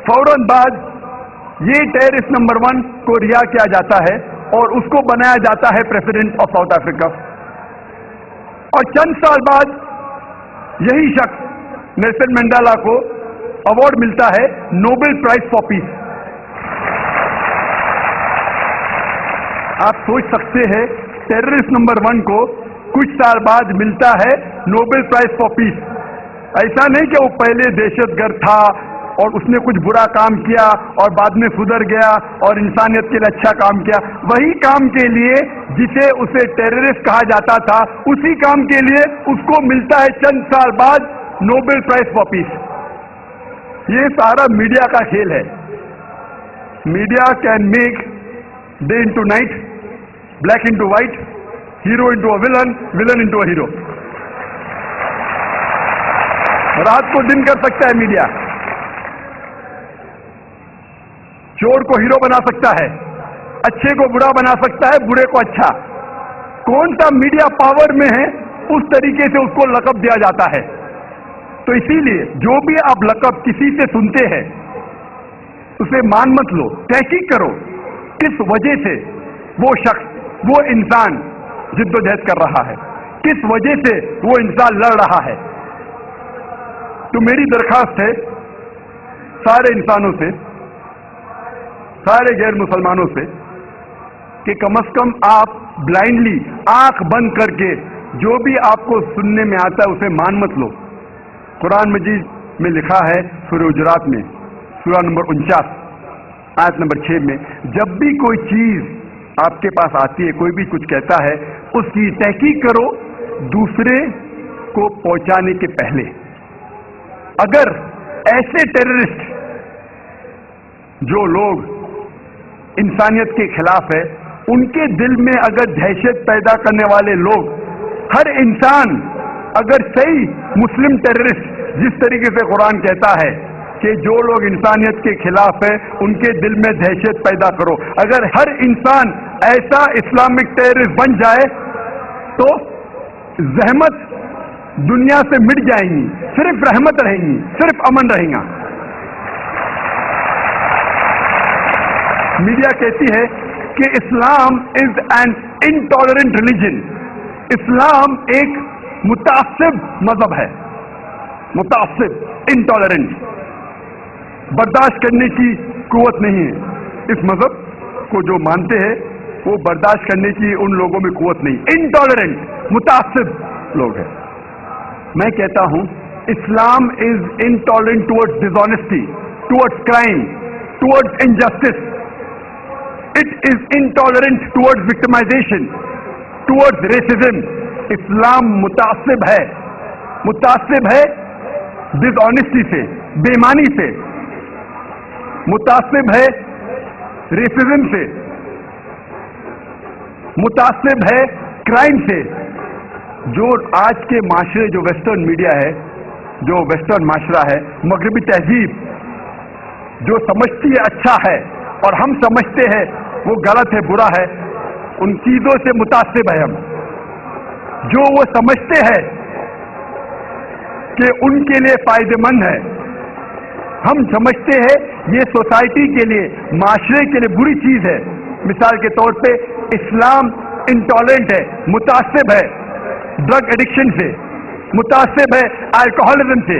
फौरन बाद ये टेररिस्ट नंबर 1 को रिहा किया जाता है और उसको बनाया जाता है प्रेसिडेंट ऑफ साउथ अफ्रीका। और चंद साल बाद यही शख्स नेल्सन मंडेला को अवार्ड मिलता है नोबेल प्राइज फॉर पीस। आप सोच सकते हैं, टेररिस्ट नंबर 1 को कुछ साल बाद मिलता है नोबेल प्राइज फॉर पीस। ऐसा नहीं कि वो पहले दहशतगर्द था और उसने कुछ बुरा काम किया और बाद में सुधर गया और इंसानियत के लिए अच्छा काम किया। वही काम के लिए जिसे उसे टेररिस्ट कहा जाता था, उसी काम के लिए उसको मिलता है चंद साल बाद नोबेल प्राइज फॉर पीस। ये सारा मीडिया का खेल है। Media can make day into night, black into white, hero into a villain, villain into a hero. रात को दिन कर सकता है मीडिया। चोर को हीरो बना सकता है, अच्छे को बुरा बना सकता है, बुरे को अच्छा। कौन सा मीडिया पावर में है, उस तरीके से उसको लक़ब दिया जाता है। तो इसीलिए जो भी आप लक़ब किसी से सुनते हैं उसे मान मत लो, तहकीक करो किस वजह से वो शख्स, वो इंसान जिद्दोजहद कर रहा है, किस वजह से वो इंसान लड़ रहा है। تو میری درخواست ہے سارے انسانوں سے، سارے غیر مسلمانوں سے، کہ کم از کم آپ بلائنڈلی آنکھ بند کر کے جو بھی آپ کو سننے میں آتا ہے اسے مان مت لو۔ قرآن مجید میں لکھا ہے سورہ حجرات میں سورہ نمبر 49 آیت نمبر 6 میں، جب بھی کوئی چیز آپ کے پاس آتی ہے، کوئی بھی کچھ کہتا ہے، اس کی تحقیق کرو دوسرے کو پہنچانے کے پہلے۔ اگر ایسے ٹیررسٹ جو لوگ انسانیت کے خلاف ہے، ان کے دل میں اگر دہشت پیدا کرنے والے لوگ، ہر انسان اگر صحیح مسلم ٹیررسٹ جس طریقے سے قرآن کہتا ہے کہ جو لوگ انسانیت کے خلاف ہیں ان کے دل میں دہشت پیدا کرو، اگر ہر انسان ایسا اسلامک ٹیررسٹ بن جائے تو زحمت دنیا سے مٹ جائیں گی، صرف رحمت رہیں گی، صرف امن رہے گا۔ میڈیا کہتی ہے کہ اسلام از این انٹالرنٹ ریلیجن، اسلام ایک متعصب مذہب ہے، متعصب، انٹالرنٹ، برداشت کرنے کی قوت نہیں ہے۔ اس مذہب کو جو مانتے ہیں وہ برداشت کرنے کی ان لوگوں میں قوت نہیں، انٹالرنٹ، متعصب لوگ ہیں۔ میں کہتا ہوں Islam is intolerant towards dishonesty, towards crime, towards injustice, it is intolerant towards victimisation, towards racism. Islam متعصب ہے، متعصب ہے ڈس آنیسٹی سے، بے ایمانی سے، متعصب ہے ریسزم سے، متعصب ہے کرائم سے۔ جو آج کے معاشرے، جو ویسٹرن میڈیا ہے، جو ویسٹرن معاشرہ ہے، مغربی تہذیب جو سمجھتی ہے اچھا ہے اور ہم سمجھتے ہیں وہ غلط ہے، برا ہے، ان چیزوں سے متعصب ہے ہم۔ جو وہ سمجھتے ہیں کہ ان کے لیے فائدہ مند ہے، ہم سمجھتے ہیں یہ سوسائٹی کے لیے، معاشرے کے لیے بری چیز ہے۔ مثال کے طور پہ اسلام انٹالرنٹ ہے، متعصب ہے ڈرگ ایڈکشن سے، متعصب ہے الکوہولزم سے،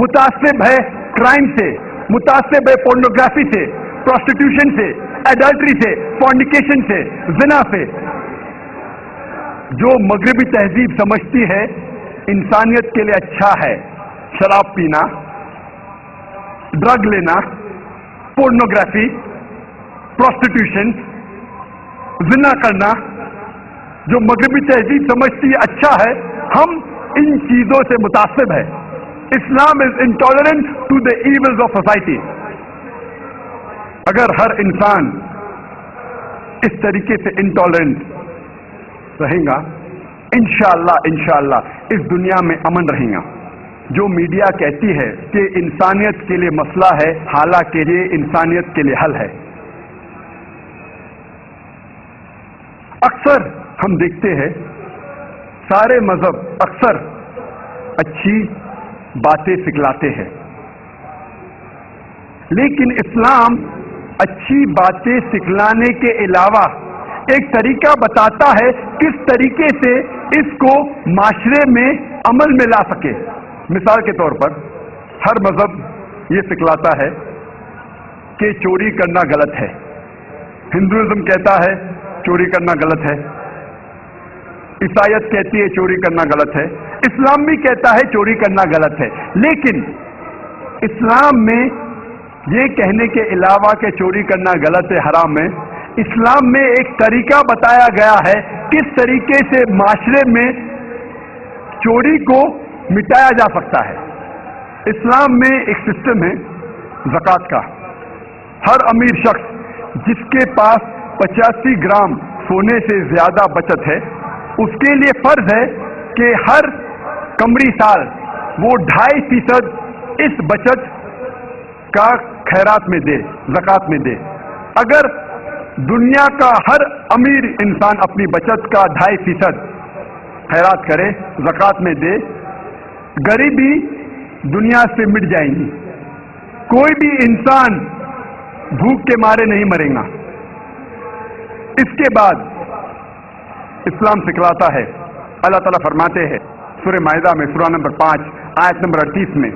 متعصب ہے کرائم سے، متعصب ہے پورنوگرافی سے، پروسٹیٹیوشن سے، ایڈلٹری سے، فورنیکیشن سے، زنا سے۔ جو مغربی تہذیب سمجھتی ہے انسانیت کے لیے اچھا ہے شراب پینا، ڈرگ لینا، پورنوگرافی، پروسٹیٹیوشن، زنا کرنا، جو مغربی تہذیب سمجھتی ہے اچھا ہے، ہم ان چیزوں سے متعصب ہے۔ Islam is intolerant to the evils of society. اگر ہر انسان اس طریقے سے انٹالرنٹ رہے گا، انشاءاللہ اس دنیا میں امن رہے گا۔ جو میڈیا کہتی ہے کہ انسانیت کے لیے مسئلہ ہے، حالانکہ یہ انسانیت کے لیے حل ہے۔ اکثر ہم دیکھتے ہیں سارے مذہب اکثر اچھی باتیں سکھلاتے ہیں، لیکن اسلام اچھی باتیں سکھلانے کے علاوہ ایک طریقہ بتاتا ہے کس طریقے سے اس کو معاشرے میں عمل میں لا سکے۔ مثال کے طور پر ہر مذہب یہ سکھلاتا ہے کہ چوری کرنا غلط ہے۔ ہندوازم کہتا ہے چوری کرنا غلط ہے، عیسائیت کہتی ہے چوری کرنا غلط ہے، اسلام بھی کہتا ہے چوری کرنا غلط ہے۔ لیکن اسلام میں یہ کہنے کے علاوہ کہ چوری کرنا غلط ہے، حرام ہے، اسلام میں ایک طریقہ بتایا گیا ہے کس طریقے سے معاشرے میں چوری کو مٹایا جا سکتا ہے۔ اسلام میں ایک سسٹم ہے زکوٰۃ کا۔ ہر امیر شخص جس کے پاس 85 گرام سونے سے زیادہ بچت ہے، اس کے لیے فرض ہے کہ ہر قمری سال وہ 2.5% اس بچت کا خیرات میں دے، زکوٰۃ میں دے۔ اگر دنیا کا ہر امیر انسان اپنی بچت کا 2.5% خیرات کرے، زکوٰۃ میں دے، غریبی دنیا سے مٹ جائیں گی، کوئی بھی انسان بھوک کے مارے نہیں مرے گا۔ اس کے بعد اسلام سکھلاتا ہے، اللہ تعالیٰ فرماتے ہیں سورہ مائدہ میں سورہ نمبر 5 आयत नंबर 38 में,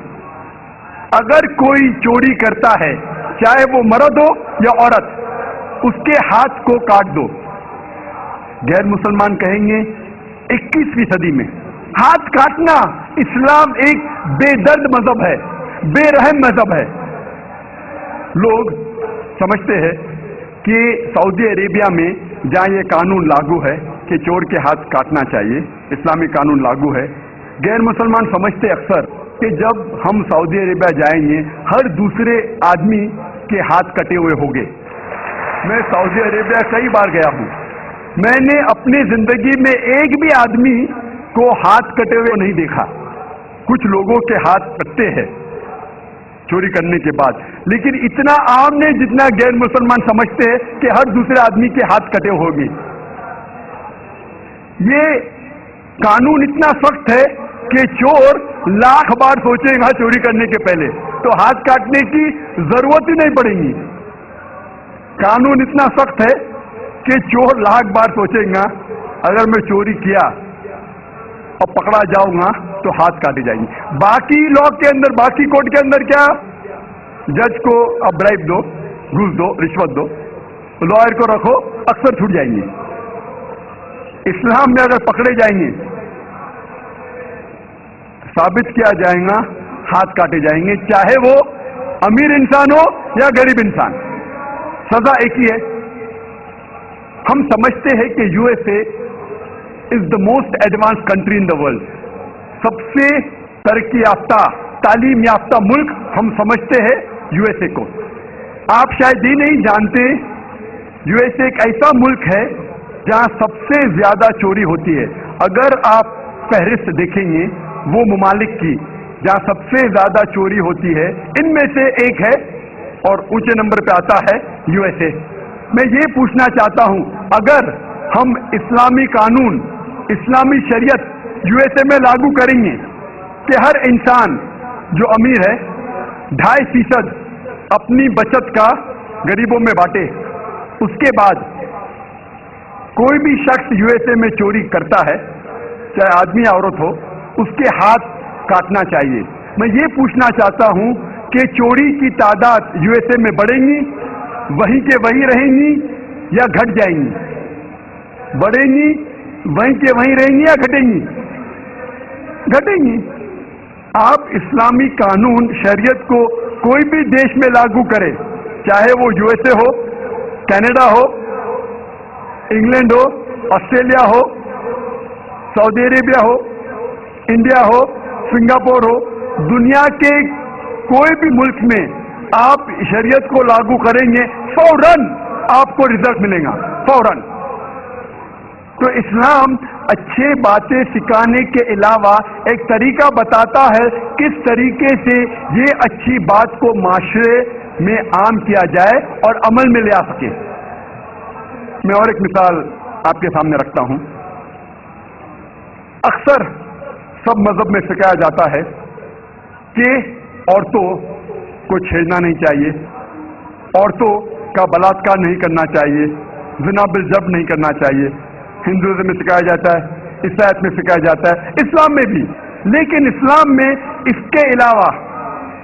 अगर कोई चोरी करता है, चाहे वो मर्द हो या औरत, उसके हाथ को काट दो। गैर मुसलमान कहेंगे 21वीं सदी में हाथ काटना, इस्लाम एक बेदर्द मजहब है, बेरहम मजहब है। लोग समझते हैं कि सऊदी अरेबिया में जहाँ ये कानून लागू है कि चोर के हाथ काटना चाहिए, इस्लामी कानून लागू है, गैर मुसलमान समझते अक्सर कि जब हम सऊदी अरेबिया जाएंगे हर दूसरे आदमी के हाथ कटे हुए होंगे। मैं सऊदी अरेबिया कई बार गया हूँ, मैंने अपनी जिंदगी में एक भी आदमी को हाथ कटे हुए नहीं देखा। कुछ लोगों के हाथ कटते हैं चोरी करने के बाद, लेकिन इतना आम नहीं जितना गैर मुसलमान समझते हैं कि हर दूसरे आदमी के हाथ कटे होंगे। ये कानून इतना सख्त है कि चोर लाख बार सोचेगा चोरी करने के पहले, तो हाथ काटने की जरूरत ही नहीं पड़ेगी। कानून इतना सख्त है कि चोर लाख बार सोचेगा अगर मैं चोरी किया और पकड़ा जाऊंगा तो हाथ काटे जाएंगे। बाकी लॉ के अंदर, बाकी कोर्ट के अंदर क्या, जज को अब ब्राइब दो, घूस दो, रिश्वत दो, लॉयर को रखो, अक्सर छूट जाएंगे। इस्लाम में अगर पकड़े जाएंगे, साबित किया जाएगा, हाथ काटे जाएंगे, चाहे वो अमीर इंसान हो या गरीब इंसान, सजा एक ही है। हम समझते हैं कि USA is the most advance country in the world, सबसे तरक्की याफ्ता, तालीम याफ्ता मुल्क हम समझते हैं यूएसए को। आप शायद ये नहीं जानते, यूएसए एक ऐसा मुल्क है जहां सबसे ज्यादा चोरी होती है। अगर आप फहरिस्त देखेंगे वो ममालिक की जहां सबसे ज्यादा चोरी होती है, इनमें से एक है और ऊंचे नंबर पे आता है यूएसए। मैं ये पूछना चाहता हूं, अगर हम इस्लामी कानून, इस्लामी शरीयत यूएसए में लागू करेंगे कि हर इंसान जो अमीर है 2.5% अपनी बचत का गरीबों में बांटे, उसके बाद कोई भी शख्स यूएसए में चोरी करता है, चाहे आदमी या औरत हो, उसके हाथ काटना चाहिए। मैं ये पूछना चाहता हूं कि चोरी की तादाद यूएसए में बढ़ेंगी, वहीं के वहीं रहेंगी या घट जाएंगी? बढ़ेंगी, वहीं के वहीं रहेंगी या घटेंगी? घटेंगी। आप इस्लामी कानून, शरीयत को कोई भी देश में लागू करें, चाहे वो यूएसए हो, कनाडा हो, इंग्लैंड हो, ऑस्ट्रेलिया हो, सऊदी अरेबिया हो, इंडिया हो, सिंगापुर हो, दुनिया के कोई भी मुल्क में आप शरीयत को लागू करेंगे, फौरन आपको रिजल्ट मिलेगा, फौरन। तो इस्लाम अच्छे बातें सिखाने के अलावा एक तरीका बताता है किस तरीके से ये अच्छी बात को माशरे में आम किया जाए और अमल में ले आ सके। मैं और एक मिसाल आपके सामने रखता हूं। अक्सर सब मजहब में सिखाया जाता है कि औरतों को छेड़ना नहीं चाहिए, औरतों का बलात्कार नहीं करना चाहिए, ज़िना बिल जब्र नहीं करना चाहिए। हिंदुइज्म में सिखाया जाता है, ईसाईयत में सिखाया जाता है, इस्लाम में भी। लेकिन इस्लाम में इसके अलावा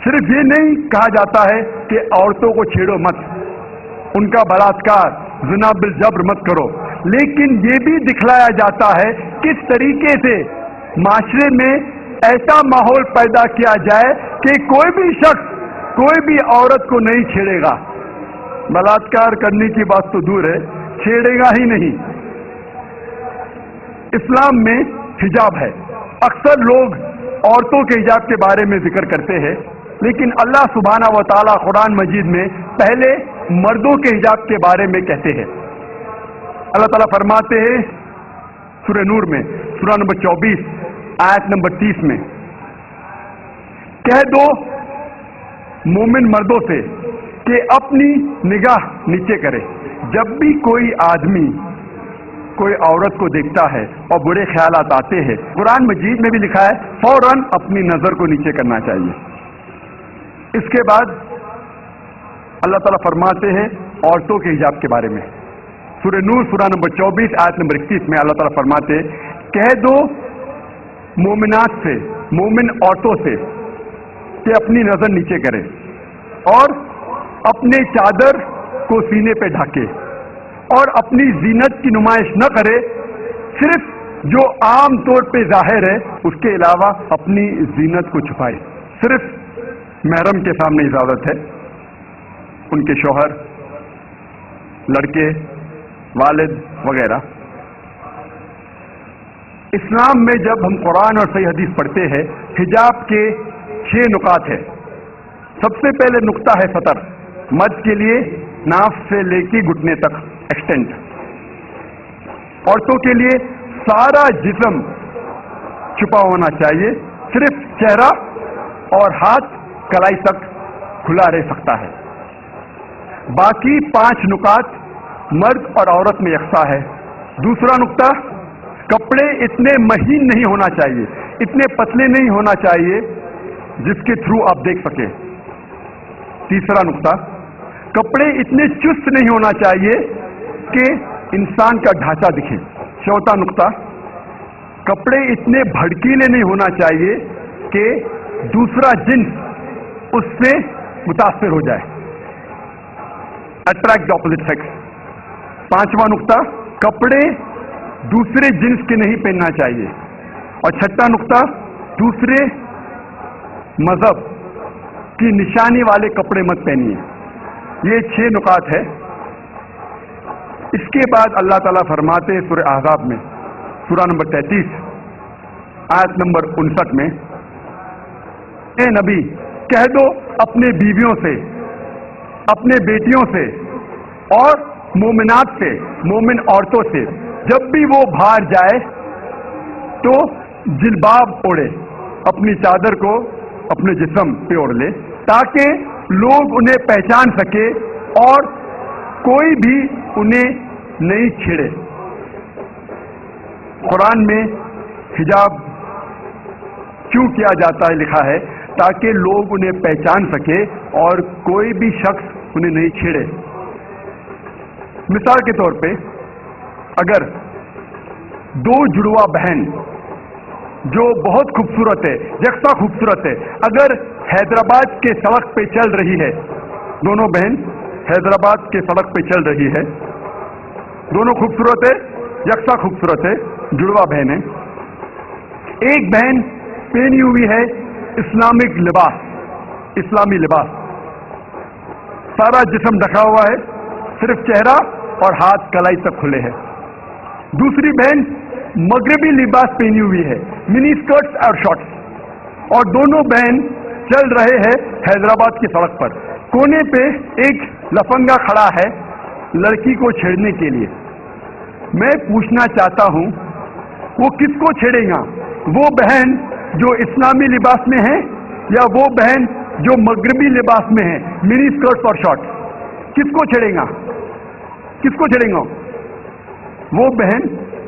सिर्फ ये नहीं कहा जाता है कि औरतों को छेड़ो मत, उनका बलात्कार, ज़िना बिल जब्र मत करो, लेकिन ये भी दिखलाया जाता है किस तरीके से माशरे में ऐसा माहौल पैदा किया जाए कि कोई भी शख्स कोई भी औरत को नहीं छेड़ेगा। बलात्कार करने की बात तो दूर है, छेड़ेगा ही नहीं। इस्लाम में हिजाब है। अक्सर लोग औरतों के हिजाब के बारे में जिक्र करते हैं, लेकिन अल्लाह सुब्हाना व तआला कुरान मजीद में पहले मर्दों के हिजाब के बारे में कहते हैं। अल्लाह ताला फरमाते हैं सूरह नूर में, सूरह नंबर 24 आयत नंबर 30 में, कह दो मोमिन मर्दों से कि अपनी निगाह नीचे करे। जब भी कोई आदमी कोई औरत को देखता है और बुरे ख्यालात आते हैं, कुरान मजीद में भी लिखा है फौरन अपनी नजर को नीचे करना चाहिए। इसके बाद अल्लाह ताला फरमाते हैं औरतों के हिजाब के बारे में, सूरह नूर सूरह नंबर 24 आयत नंबर 31 में अल्लाह ताला फरमाते हैं, कह दो मोमिनात से مومن عورتوں سے کہ اپنی نظر نیچے کرے اور اپنے چادر کو سینے پہ ڈھانکے اور اپنی زینت کی نمائش نہ کرے، صرف جو عام طور پہ ظاہر ہے اس کے علاوہ اپنی زینت کو چھپائے۔ صرف محرم کے سامنے اجازت ہے، ان کے شوہر، لڑکے، والد وغیرہ۔ اسلام میں جب ہم قرآن اور صحیح حدیث پڑھتے ہیں، حجاب کے 6 نکات ہیں۔ سب سے پہلے نقطہ ہے سطر، مرد کے لیے ناف سے لے کے گھٹنے تک ایکسٹینٹ، عورتوں کے لیے سارا جسم چھپا ہونا چاہیے، صرف چہرہ اور ہاتھ کلائی تک کھلا رہ سکتا ہے۔ باقی 5 نکات مرد اور عورت میں یکساں ہے۔ دوسرا نقطہ، کپڑے اتنے مہین نہیں ہونا چاہیے، اتنے پتلے نہیں ہونا چاہیے جس کے تھرو آپ دیکھ سکیں۔ تیسرا نقطہ، کپڑے اتنے چست نہیں ہونا چاہیے کہ انسان کا ڈھانچہ دکھے۔ چوتھا نقطہ، کپڑے اتنے بھڑکیلے نہیں ہونا چاہیے کہ دوسرا جنس اس سے متاثر ہو جائے، اٹریکٹ دی اپوزٹ سیکس۔ پانچواں نقطہ، کپڑے دوسرے جنس کے نہیں پہننا چاہیے۔ اور چھٹا نقطہ، دوسرے مذہب کی نشانی والے کپڑے مت پہنیے۔ یہ 6 نکات ہے۔ اس کے بعد اللہ تعالیٰ فرماتے سورہ احزاب میں، سورہ نمبر 33 آیت نمبر 59 میں، اے نبی کہہ دو اپنے بیویوں سے، اپنے بیٹیوں سے اور مومنات سے، مومن عورتوں سے، جب بھی وہ باہر جائے تو جلباب اوڑھے، اپنی چادر کو اپنے جسم پہ اوڑھ لے تاکہ لوگ انہیں پہچان سکے اور کوئی بھی انہیں نہیں چھیڑے۔ قرآن میں حجاب کیوں کیا جاتا ہے لکھا ہے تاکہ لوگ انہیں پہچان سکے اور کوئی بھی شخص انہیں نہیں چھیڑے۔ مثال کے طور پہ اگر 2 جڑواں بہن جو بہت خوبصورت ہے، یکساں خوبصورت ہے، اگر حیدرآباد کے سڑک پہ چل رہی ہے، دونوں بہن حیدرآباد کے سڑک پہ چل رہی ہے، دونوں خوبصورت ہے، یکساں خوبصورت ہے، جڑواں بہن ہے، ایک بہن پہنی ہوئی ہے اسلامک لباس، اسلامی لباس، سارا جسم ڈھکا ہوا ہے، صرف چہرہ اور ہاتھ کلائی تک کھلے ہیں۔ دوسری بہن مغربی لباس پہنی ہوئی ہے، منی اسکرٹس اور شارٹس، اور دونوں بہن چل رہے ہیں حیدرآباد کی سڑک پر۔ کونے پہ ایک لفنگا کھڑا ہے لڑکی کو چھیڑنے کے لیے۔ میں پوچھنا چاہتا ہوں وہ کس کو چھیڑے گا؟ وہ بہن جو اسلامی لباس میں ہے یا وہ بہن جو مغربی لباس میں ہے، منی اسکرٹس اور شارٹس؟ کس کو چھیڑے گا؟ کس کو چھیڑے گا؟ وہ بہن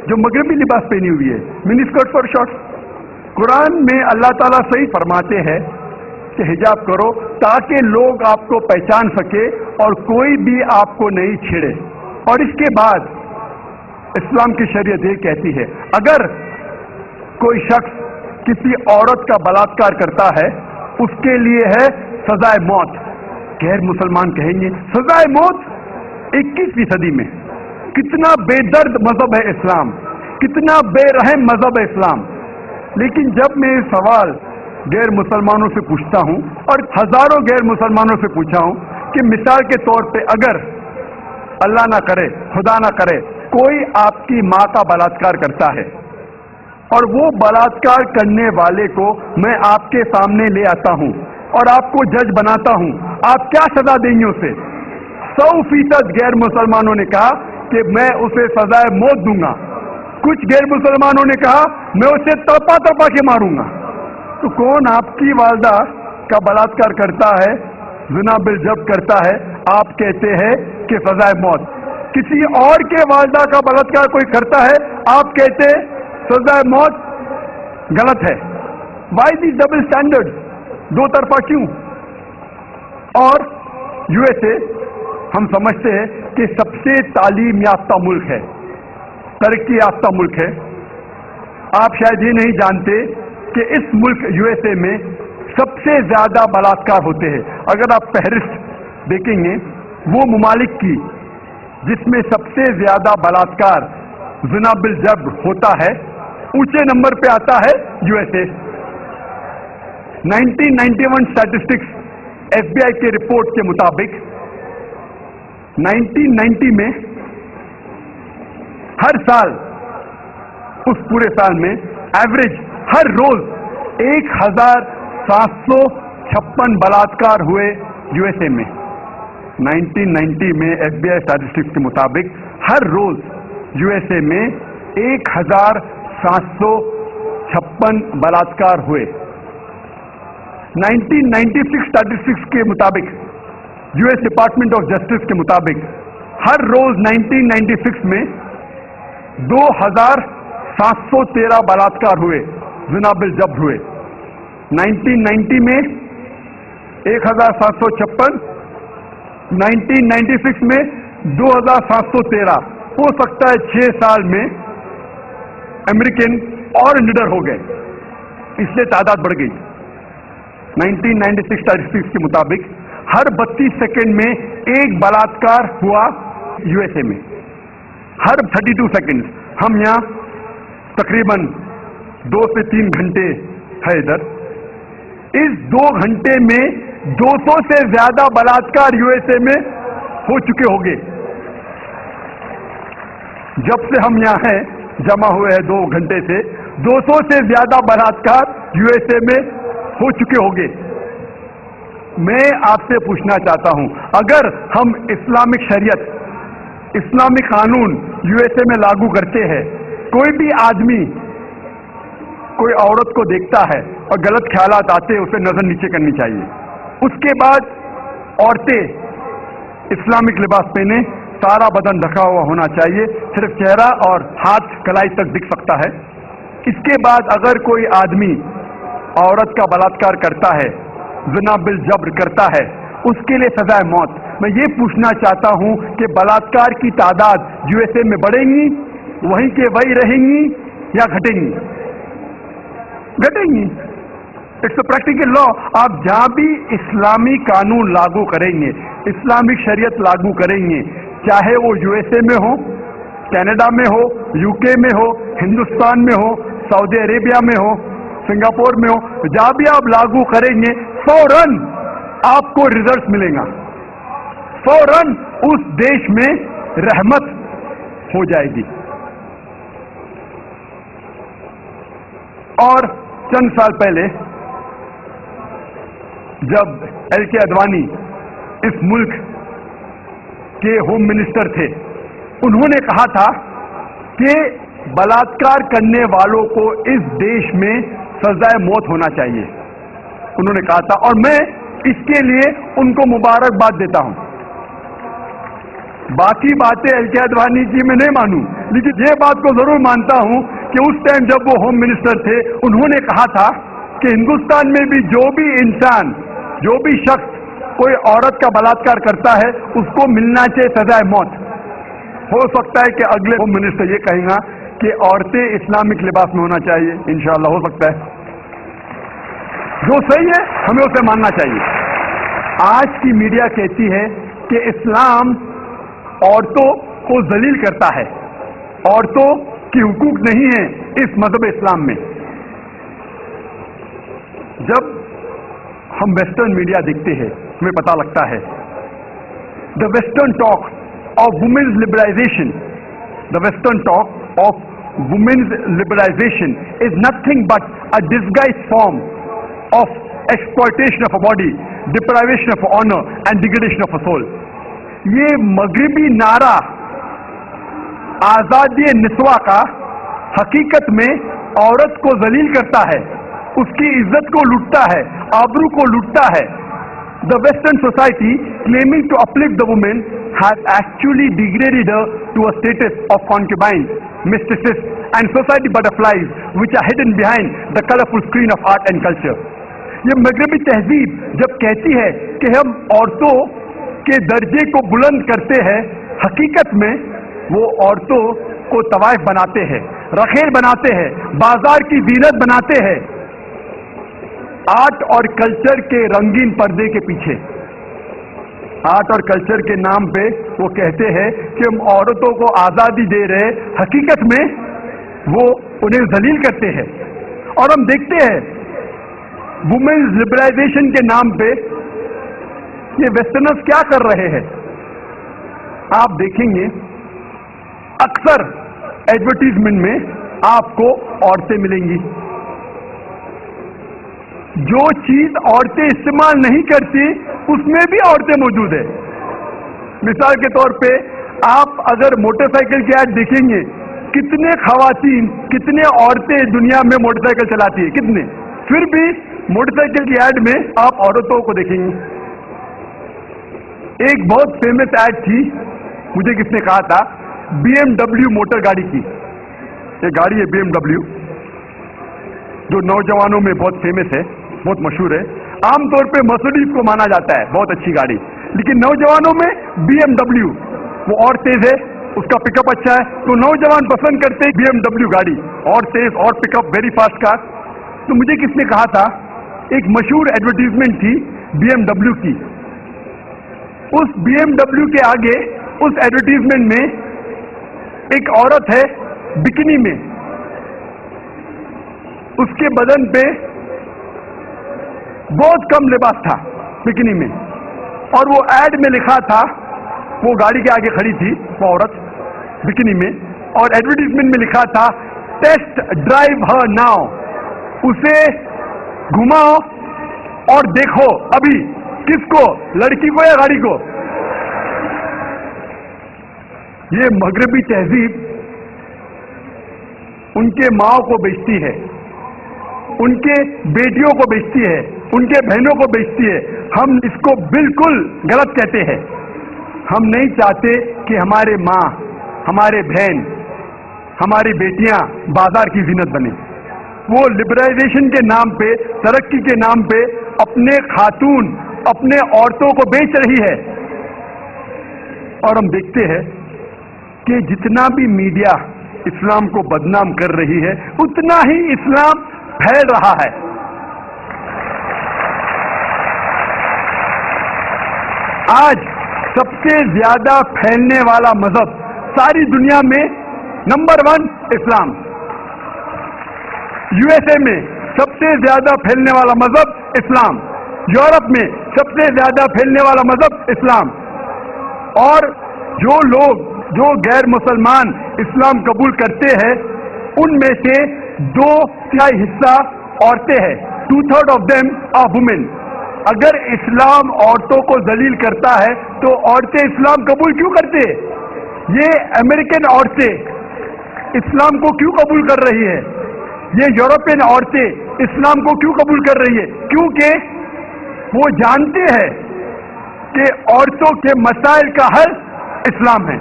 جو مغربی لباس پہنی ہوئی ہے، منی اسکرٹس اور شارٹس۔ قرآن میں اللہ تعالیٰ صحیح فرماتے ہیں کہ حجاب کرو تاکہ لوگ آپ کو پہچان سکے اور کوئی بھی آپ کو نہیں چھیڑے۔ اور اس کے بعد اسلام کی شریعت یہ کہتی ہے اگر کوئی شخص کسی عورت کا بلاತ್ಕಾರ کرتا ہے اس کے لیے ہے سزائے موت۔ غیر مسلمان کہیں گے سزائے موت 21ویں صدی میں؟ کتنا بے درد مذہب ہے اسلام، کتنا بے رحم مذہب ہے اسلام۔ لیکن جب میں یہ سوال غیر مسلمانوں سے پوچھتا ہوں اور ہزاروں غیر مسلمانوں سے پوچھا ہوں کہ مثال کے طور پہ اگر اللہ نہ کرے، خدا نہ کرے، کوئی آپ کی ماں کا بلاತ್ಕಾರ کرتا ہے اور وہ بلاತ್ಕಾರ کرنے والے کو میں آپ کے سامنے لے آتا ہوں اور آپ کو جج بناتا ہوں، آپ کیا سزا دیں گے اسے؟ 100% غیر مسلمانوں نے کہا کہ میں اسے سزائے موت دوں گا۔ کچھ غیر مسلمانوں نے کہا میں اسے تڑپا تڑپا کے ماروں گا۔ تو کون آپ کی والدہ کا بلاತ್ಕಾರ کرتا ہے، زنا بالجبر کرتا ہے، آپ کہتے ہیں کہ سزائے موت؟ کسی اور کے والدہ کا بلاತ್ಕಾರ کوئی کرتا ہے، آپ کہتے ہیں سزائے موت غلط ہے۔ وائی دی ڈبل اسٹینڈرڈ؟ دو طرفہ کیوں؟ اور USA ہم سمجھتے ہیں کہ سب سے تعلیم یافتہ ملک ہے، ترقی یافتہ ملک ہے۔ آپ شاید یہ نہیں جانتے کہ اس ملک USA میں سب سے زیادہ بلاत्कार ہوتے ہیں. اگر آپ فہرست دیکھیں گے وہ ممالک کی جس میں سب سے زیادہ بلاत्कार زنا بالجبر ہوتا ہے، اونچے نمبر پہ آتا ہے USA. 1991 اسٹیٹسٹکس FBI کے رپورٹ کے مطابق 1990 میں ہر سال، اس پورے سال میں ایوریج ہر روز 1756 بلاत्कार ہوئے USA میں. 1990 میں FBI اسٹیٹسٹکس کے مطابق ہر روز USA میں 1756 بلاत्कार ہوئے. 1996 اسٹیٹسٹکس کے مطابق US ڈپارٹمنٹ آف جسٹس کے مطابق ہر روز 1996 میں 2713 بلاत्कार ہوئے، زنا بالجبر ہوئے. 1990 میں 1756، 1996 میں 2713. ہو سکتا ہے 6 سال میں امریکن اور نڈر ہو گئے، اس لیے تعداد بڑھ گئی. 1996 اسٹیٹسٹکس کے مطابق ہر 32 سیکنڈ میں ایک بلاत्कार ہوا USA میں، ہر 32 سیکنڈ. ہم یہاں تقریباً 2 سے 3 گھنٹے ہے ادھر. اس 2 گھنٹے میں 200 سے زیادہ بلاत्کار USA میں ہو چکے ہوں گے. جب سے ہم یہاں ہیں جمع ہوئے ہیں 2 گھنٹے سے 200 سے زیادہ بلاत्کار USA میں ہو چکے ہوں گے. میں آپ سے پوچھنا چاہتا ہوں، اگر ہم اسلامک شریعت، اسلامی قانون USA میں لاگو کرتے ہیں، کوئی بھی آدمی کوئی عورت کو دیکھتا ہے اور غلط خیالات آتے ہیں، اسے نظر نیچے کرنی چاہیے. اس کے بعد عورتیں اسلامک لباس پہنے، سارا بدن ڈھکا ہوا ہونا چاہیے، صرف چہرہ اور ہاتھ کلائی تک دکھ سکتا ہے. اس کے بعد اگر کوئی آدمی عورت کا بلاत्کار کرتا ہے، زنا بالجبر کرتا ہے، اس کے لیے سزائے موت. میں یہ پوچھنا چاہتا ہوں کہ بلاत्کار کی تعداد USA میں بڑھیں گی، وہیں کے وہی رہیں گی یا گھٹیں گی؟ گھٹیں گی. اٹس اے پریکٹیکل لا. آپ جہاں بھی اسلامی قانون لاگو کریں گے، اسلامک شریعت لاگو کریں گے، چاہے وہ USA میں ہو، کینیڈا میں ہو، UK میں ہو، ہندوستان میں ہو، سعودی عربیہ میں ہو، سنگاپور میں ہو، جہاں بھی آپ لاگو کریں گے فوراً آپ کو ریزلٹ ملے گا. فوراً اس دیش میں رحمت ہو جائے گی. اور چند سال پہلے جب LK اڈوانی اس ملک کے ہوم منسٹر تھے، انہوں نے کہا تھا کہ بلاत्کار کرنے والوں کو اس دیش میں سزائے موت ہونا چاہیے. انہوں نے کہا تھا، اور میں اس کے لیے ان کو مبارکباد دیتا ہوں. باقی باتیں LK اڈوانی کی میں نہیں مانوں، لیکن یہ بات کو ضرور مانتا ہوں کہ اس ٹائم جب وہ ہوم منسٹر تھے، انہوں نے کہا تھا کہ ہندوستان میں بھی جو بھی انسان، جو بھی شخص کوئی عورت کا بلاत्کار کرتا ہے، اس کو ملنا چاہیے سزائے موت. ہو سکتا ہے کہ اگلے ہوم منسٹر یہ کہیں گا کہ عورتیں اسلامک لباس میں ہونا چاہیے. انشاءاللہ ہو سکتا ہے. جو صحیح ہے ہمیں اسے ماننا چاہیے. آج کی میڈیا کہتی ہے کہ اسلام عورتوں کو ذلیل کرتا ہے، عورتوں کی حقوق نہیں ہے اس مذہب اسلام میں. جب ہم ویسٹرن میڈیا دیکھتے ہیں ہمیں پتہ لگتا ہے the western talk of women's liberalisation, the western talk of women's liberalisation is nothing but a disguised form of exploitation of a body, deprivation of honor and degradation of a soul. یہ مغربی نعرہ آزادی نسواں کا حقیقت میں عورت کو ذلیل کرتا ہے، اس کی عزت کو لوٹتا ہے، آبرو کو لوٹتا ہے. The Western society claiming to uplift the woman has actually degraded her to a status of concubine, mistress and society butterflies which are hidden behind the colorful screen of art and culture. یہ مغربی تہذیب جب کہتی ہے کہ ہم عورتوں کے درجے کو بلند کرتے ہیں، حقیقت میں وہ عورتوں کو طوائف بناتے ہیں، رخیل بناتے ہیں، بازار کی زینت بناتے ہیں. आर्ट और कल्चर के रंगीन पर्दे के पीछे, आर्ट और कल्चर के नाम पे वो कहते हैं कि हम औरतों को आजादी दे रहे, हकीकत में वो उन्हें जलील करते हैं। और हम देखते हैं वुमेन्स लिबरलाइजेशन के नाम पे ये वेस्टर्नर्स क्या कर रहे हैं। आप देखेंगे अक्सर एडवर्टीजमेंट में आपको औरतें मिलेंगी। जो चीज औरतें इस्तेमाल नहीं करती उसमें भी औरतें मौजूद है। मिसाल के तौर पे आप अगर मोटरसाइकिल की ऐड देखेंगे, कितने खवातीन, कितने औरतें दुनिया में मोटरसाइकिल चलाती है, कितने, फिर भी मोटरसाइकिल की ऐड में आप औरतों को देखेंगे। एक बहुत फेमस ऐड थी, मुझे किसने कहा था, BMW मोटर गाड़ी की। ये गाड़ी है BMW, जो नौजवानों में बहुत फेमस है, बहुत मशहूर है। आमतौर पे मर्सिडीज को माना जाता है बहुत अच्छी गाड़ी, लेकिन नौजवानों में BMW वो और तेज है, उसका पिकअप अच्छा है, तो नौजवान पसंद करते हैं BMW गाड़ी, और तेज और पिकअप, वेरी फास्ट कार। तो मुझे किसने कहा था, एक मशहूर एडवर्टीजमेंट थी BMW की। उस BMW के आगे उस एडवर्टीजमेंट में एक औरत है बिकिनी में, उसके बदन पे बहुत कम लिबास था बिकिनी में, और वो एड में लिखा था, वो गाड़ी के आगे खड़ी थी वो औरत बिकिनी में, और एडवर्टीजमेंट में लिखा था टेस्ट ड्राइव हर नाउ, उसे घुमाओ और देखो अभी, किसको, लड़की को या गाड़ी को। ये मगरबी तहजीब उनके माओ को बेचती है, उनके बेटियों को बेचती है, उनके बहनों को बेचती है। हम इसको बिल्कुल गलत कहते हैं। हम नहीं चाहते कि हमारे माँ, हमारे बहन, हमारी बेटियां बाजार की जीनत बने। वो लिबरलाइजेशन के नाम पे, तरक्की के नाम पे अपने खातून, अपने औरतों को बेच रही है। और हम देखते हैं कि जितना भी मीडिया इस्लाम को बदनाम कर रही है, उतना ही इस्लाम फैल रहा है। आज सबसे ज्यादा फैलने वाला मजहब सारी दुनिया में नंबर 1 इस्लाम। यूएसए में सबसे ज्यादा फैलने वाला मजहब इस्लाम, यूरोप में सबसे ज्यादा फैलने वाला मजहब इस्लाम। और जो लोग, जो गैर मुसलमान इस्लाम कबूल करते हैं, उनमें से 2/3 हिस्सा औरतें हैं। 2/3 ऑफ देम आर वुमेन। अगर इस्लाम औरतों को जलील करता है तो औरतें इस्लाम कबूल क्यों करते हैं? ये अमेरिकन औरतें इस्लाम को क्यों कबूल कर रही है? ये यूरोपियन औरतें इस्लाम को क्यों कबूल कर रही है? क्योंकि वो जानते हैं कि औरतों के मसाइल का हल इस्लाम है।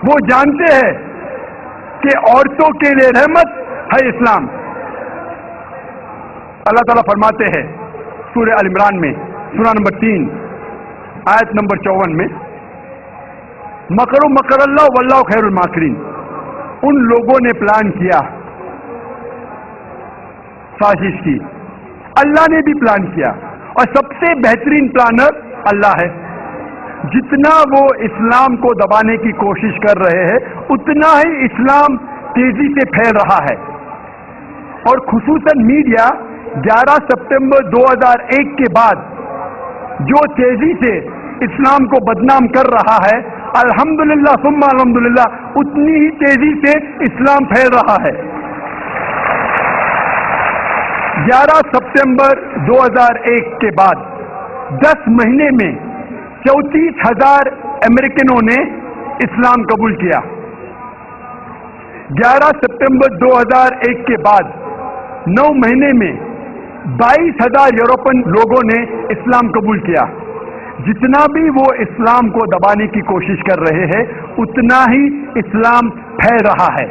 वो जानते हैं कि औरतों के लिए रहमत है इस्लाम। अल्लाह ताला फरमाते हैं सूरह अल इमरान में, सूरह नंबर 3 आयत नंबर 54 में, मकरो मकरल्लाह वल्लाहु खैरुल माकिरीन। उन लोगों ने प्लान किया, साजिश की, अल्लाह ने भी प्लान किया, और सबसे बेहतरीन प्लानर अल्लाह है। जितना वो इस्लाम को दबाने की कोशिश कर रहे हैं, उतना ही इस्लाम तेजी से फैल रहा है। और खुसूसन मीडिया 11 सितंबर 2001 के बाद जो तेजी से इस्लाम को बदनाम कर रहा है, अल्हम्दुलिल्लाह सुम्मा अल्हम्दुलिल्लाह, उतनी ही तेजी से इस्लाम फैल रहा है। 11 सितंबर 2001 के बाद 10 महीने में 34,000 अमेरिकनों ने इस्लाम कबूल किया। 11 सितंबर 2001 के बाद 9 महीने में 22,000 यूरोपियन लोगों ने इस्लाम कबूल किया। जितना भी वो इस्लाम को दबाने की कोशिश कर रहे हैं, उतना ही इस्लाम फैल रहा है।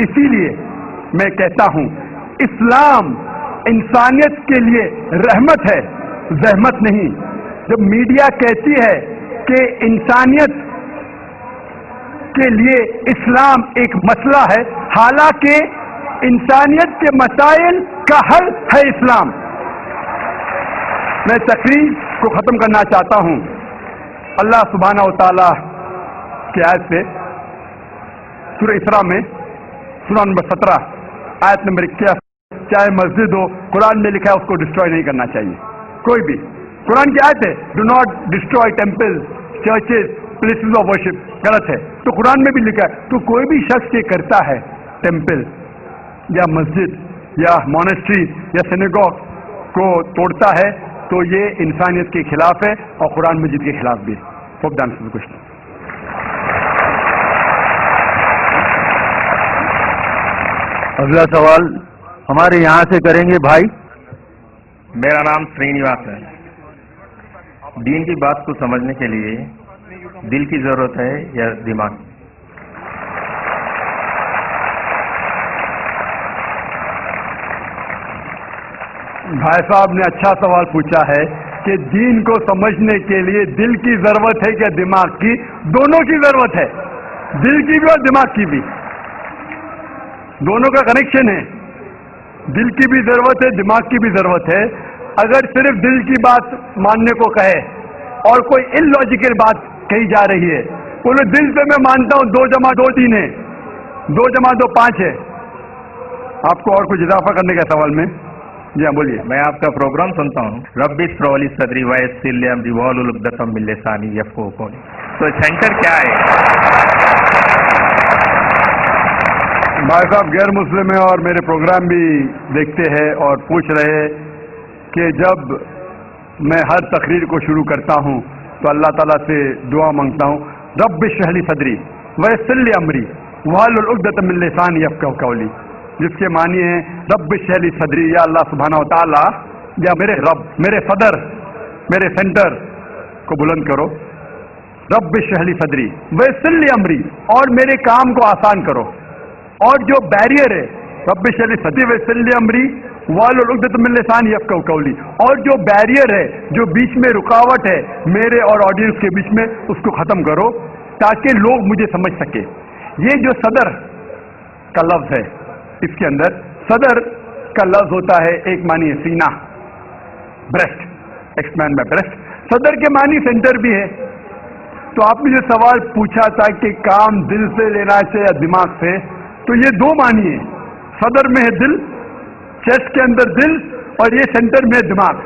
इसीलिए मैं कहता हूं, इस्लाम इंसानियत के लिए रहमत है, जहमत नहीं। जब मीडिया कहती है कि इंसानियत के लिए इस्लाम एक मसला है, हालांकि इंसानियत के मसाइल का हल है इस्लाम। میں تقریر کو ختم کرنا چاہتا ہوں اللہ سبحانہ و تعالی کی آیت سے سورہ اسراء میں سورہ نمبر 17 آیت نمبر 21. چاہے مسجد ہو, قرآن میں لکھا ہے اس کو ڈسٹروائے نہیں کرنا چاہیے کوئی بھی. قرآن کی آیت ہے do not destroy temple churches places of worship. غلط ہے. تو قرآن میں بھی لکھا ہے. تو کوئی بھی شخص یہ کرتا ہے ٹیمپل یا مسجد یا مونسٹری یا سینیگوگ کو توڑتا ہے تو یہ انسانیت کے خلاف ہے اور قرآن مجید کے خلاف بھی. خوب ڈانس میں کچھ نہیں. اگلا سوال ہمارے یہاں سے کریں گے بھائی. میرا نام سرینیواس ہے. دین کی بات کو سمجھنے کے لیے دل کی ضرورت ہے یا دماغ؟ بھائی صاحب نے اچھا سوال پوچھا ہے کہ دین کو سمجھنے کے لیے دل کی ضرورت ہے یا دماغ کی. دونوں کی ضرورت ہے, دل کی بھی اور دماغ کی بھی. دونوں کا کنیکشن ہے. دل کی بھی ضرورت ہے, دماغ کی بھی ضرورت ہے. اگر صرف دل کی بات ماننے کو کہے اور کوئی ان لاجیکل بات کہی جا رہی ہے, بولے دل سے میں مانتا ہوں 2 + 2 3 ہے, 2 + 2 5 ہے. آپ کو اور کچھ اضافہ کرنے کا سوال میں؟ جی ہاں بولیے. میں آپ کا پروگرام سنتا ہوں. ربی اشرح لی صدری ویسر لی امری واحلل عقدۃ من لسانی یفقہوا قولی. تو سینٹر کیا ہے؟ بھائی صاحب غیر مسلم ہیں اور میرے پروگرام بھی دیکھتے ہیں اور پوچھ رہے کہ جب میں ہر تقریر کو شروع کرتا ہوں تو اللہ تعالیٰ سے دعا مانگتا ہوں رب اشرح لی صدری ویسر لی امری واحلل عقدۃ من لسانی یفقہوا قولی, جس کے معنی ہے رب اشرح لی صدری, یا اللہ سبحانہ و تعالیٰ یا میرے رب, میرے صدر, میرے سینٹر کو بلند کرو. رب اشرح لی صدری ویسر لی امری, اور میرے کام کو آسان کرو. اور جو بیریئر ہے رب اشرح لی صدری ویسر لی امری واحلل عقدۃ من لسانی یفقہوا قولی, اور جو بیریئر ہے, جو بیچ میں رکاوٹ ہے میرے اور آڈینس کے بیچ میں, اس کو ختم کرو تاکہ لوگ مجھے سمجھ سکے. یہ جو صدر کا لفظ ہے, اس کے اندر صدر کا لفظ ہوتا ہے, ایک معنی ہے سینہ, بریسٹ, ایکسپینڈ بائی بریسٹ. صدر کے معنی سینٹر بھی ہے. تو آپ نے جو سوال پوچھا تھا کہ کام دل سے لینا چاہیے یا دماغ سے, تو یہ 2 معنی ہے. صدر میں ہے دل, چیسٹ کے اندر دل, اور یہ سینٹر میں ہے دماغ.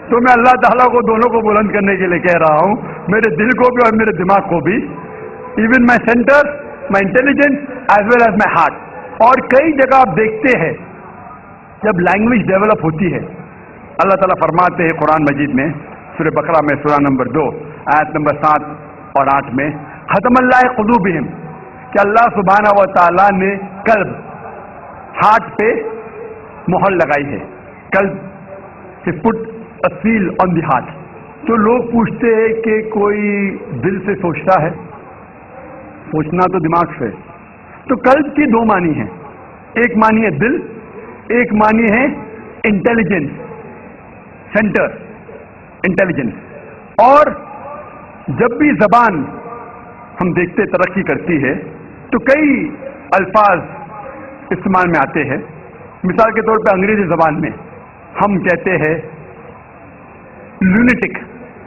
تو میں اللہ تعالیٰ کو دونوں کو بلند کرنے کے لیے کہہ رہا ہوں, میرے دل کو بھی اور میرے دماغ کو بھی. Even my centre, my intelligence as well as my heart. اور کئی جگہ آپ دیکھتے ہیں جب لینگویج ڈیولپ ہوتی ہے, اللہ تعالیٰ فرماتے ہیں قرآن مجید میں سورہ بقرہ میں سورہ نمبر 2 آیت نمبر 7 اور 8 میں ختم اللہ قلوبہم, کہ اللہ سبحانہ و تعالیٰ نے قلب, ہارٹ پہ مہر لگائی ہے. قلب سے پٹ اے سیل آن دی ہارٹ. تو لوگ پوچھتے ہیں کہ کوئی دل سے سوچتا ہے؟ سوچنا تو دماغ سے. تو قلب کی 2 معنی ہیں, ایک معنی ہے دل, ایک معنی ہے انٹیلیجنس, سینٹر, انٹیلیجنس. اور جب بھی زبان ہم دیکھتے ترقی کرتی ہے تو کئی الفاظ استعمال میں آتے ہیں. مثال کے طور پہ انگریزی زبان میں ہم کہتے ہیں لونیٹک.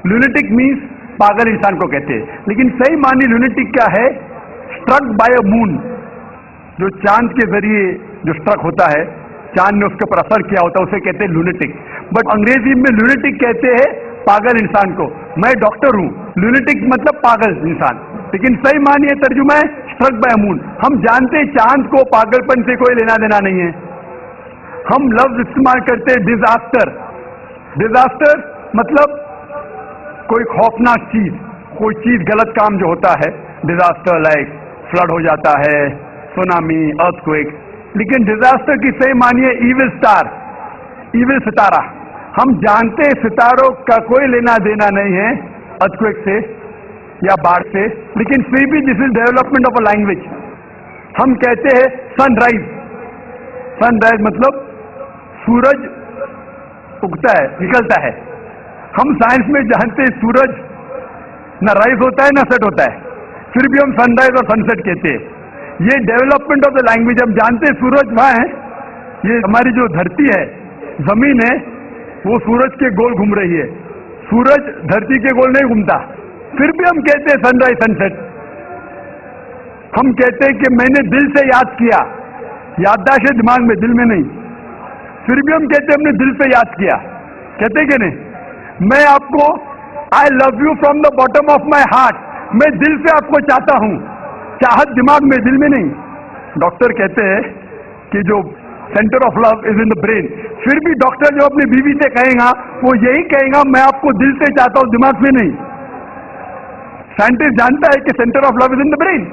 لونیٹک مینس پاگل انسان کو کہتے ہیں, لیکن صحیح معنی لونیٹک کیا ہے؟ اسٹرک بائی اے مون, جو چاند کے ذریعے جو اسٹرک ہوتا ہے, چاند نے اس کے اوپر اثر کیا ہوتا ہے, اسے کہتے ہیں لونیٹک. بٹ انگریزی میں لونیٹک کہتے ہیں پاگل انسان کو. میں ڈاکٹر ہوں, لونیٹک مطلب پاگل انسان, لیکن صحیح معنی ہے ترجمہ ہے اسٹرک بائی مون. ہم جانتے ہیں چاند کو پاگل پن سے کوئی لینا دینا نہیں ہے. ہم لفظ استعمال کرتے ہیں ڈیزاسٹر. ڈیزاسٹر مطلب کوئی خوفناک چیز, کوئی چیز غلط کام جو ہوتا ہے, ڈیزاسٹر لائک فلڈ ہو جاتا ہے, سونامی, ارتھ کوئک. لیکن ڈیزاسٹر کی صحیح معنی ہے ایول اسٹار, ایول ستارہ. ہم جانتے ہیں ستاروں کا کوئی لینا دینا نہیں ہے ارتھ کوئک سے یا باڑھ سے, لیکن پھر بھی this is development of a language. ہم کہتے ہیں سن رائز. سن رائز مطلب سورج اگتا ہے, نکلتا ہے. ہم سائنس میں جانتے ہیں سورج نہ رائز ہوتا ہے نہ سیٹ ہوتا ہے, پھر بھی ہم سن رائز اور سن سیٹ کہتے ہیں. یہ ڈیولپمنٹ آف دا لینگویج. ہم جانتے ہیں سورج وہاں ہے, یہ ہماری جو دھرتی ہے, زمین ہے, वो सूरज के गोल घूम रही है, सूरज धरती के गोल नहीं घूमता। फिर भी हम कहते हैं सनराइज सनसेट। हम कहते हैं कि मैंने दिल से याद किया, याददाश्त है दिमाग में, दिल में नहीं। फिर भी हम कहते हैं हमने दिल से याद किया, कहते कि नहीं? मैं आपको I love you from the bottom of my heart, मैं दिल से आपको चाहता हूं, चाहत दिमाग में, दिल में नहीं। डॉक्टर कहते हैं कि जो centre of love is in the brain. फिर भी डॉक्टर जो अपनी बीवी से कहेगा वो यही कहेगा मैं आपको दिल से चाहता हूं, दिमाग से नहीं। साइंटिस्ट जानता है कि centre of love is in the brain,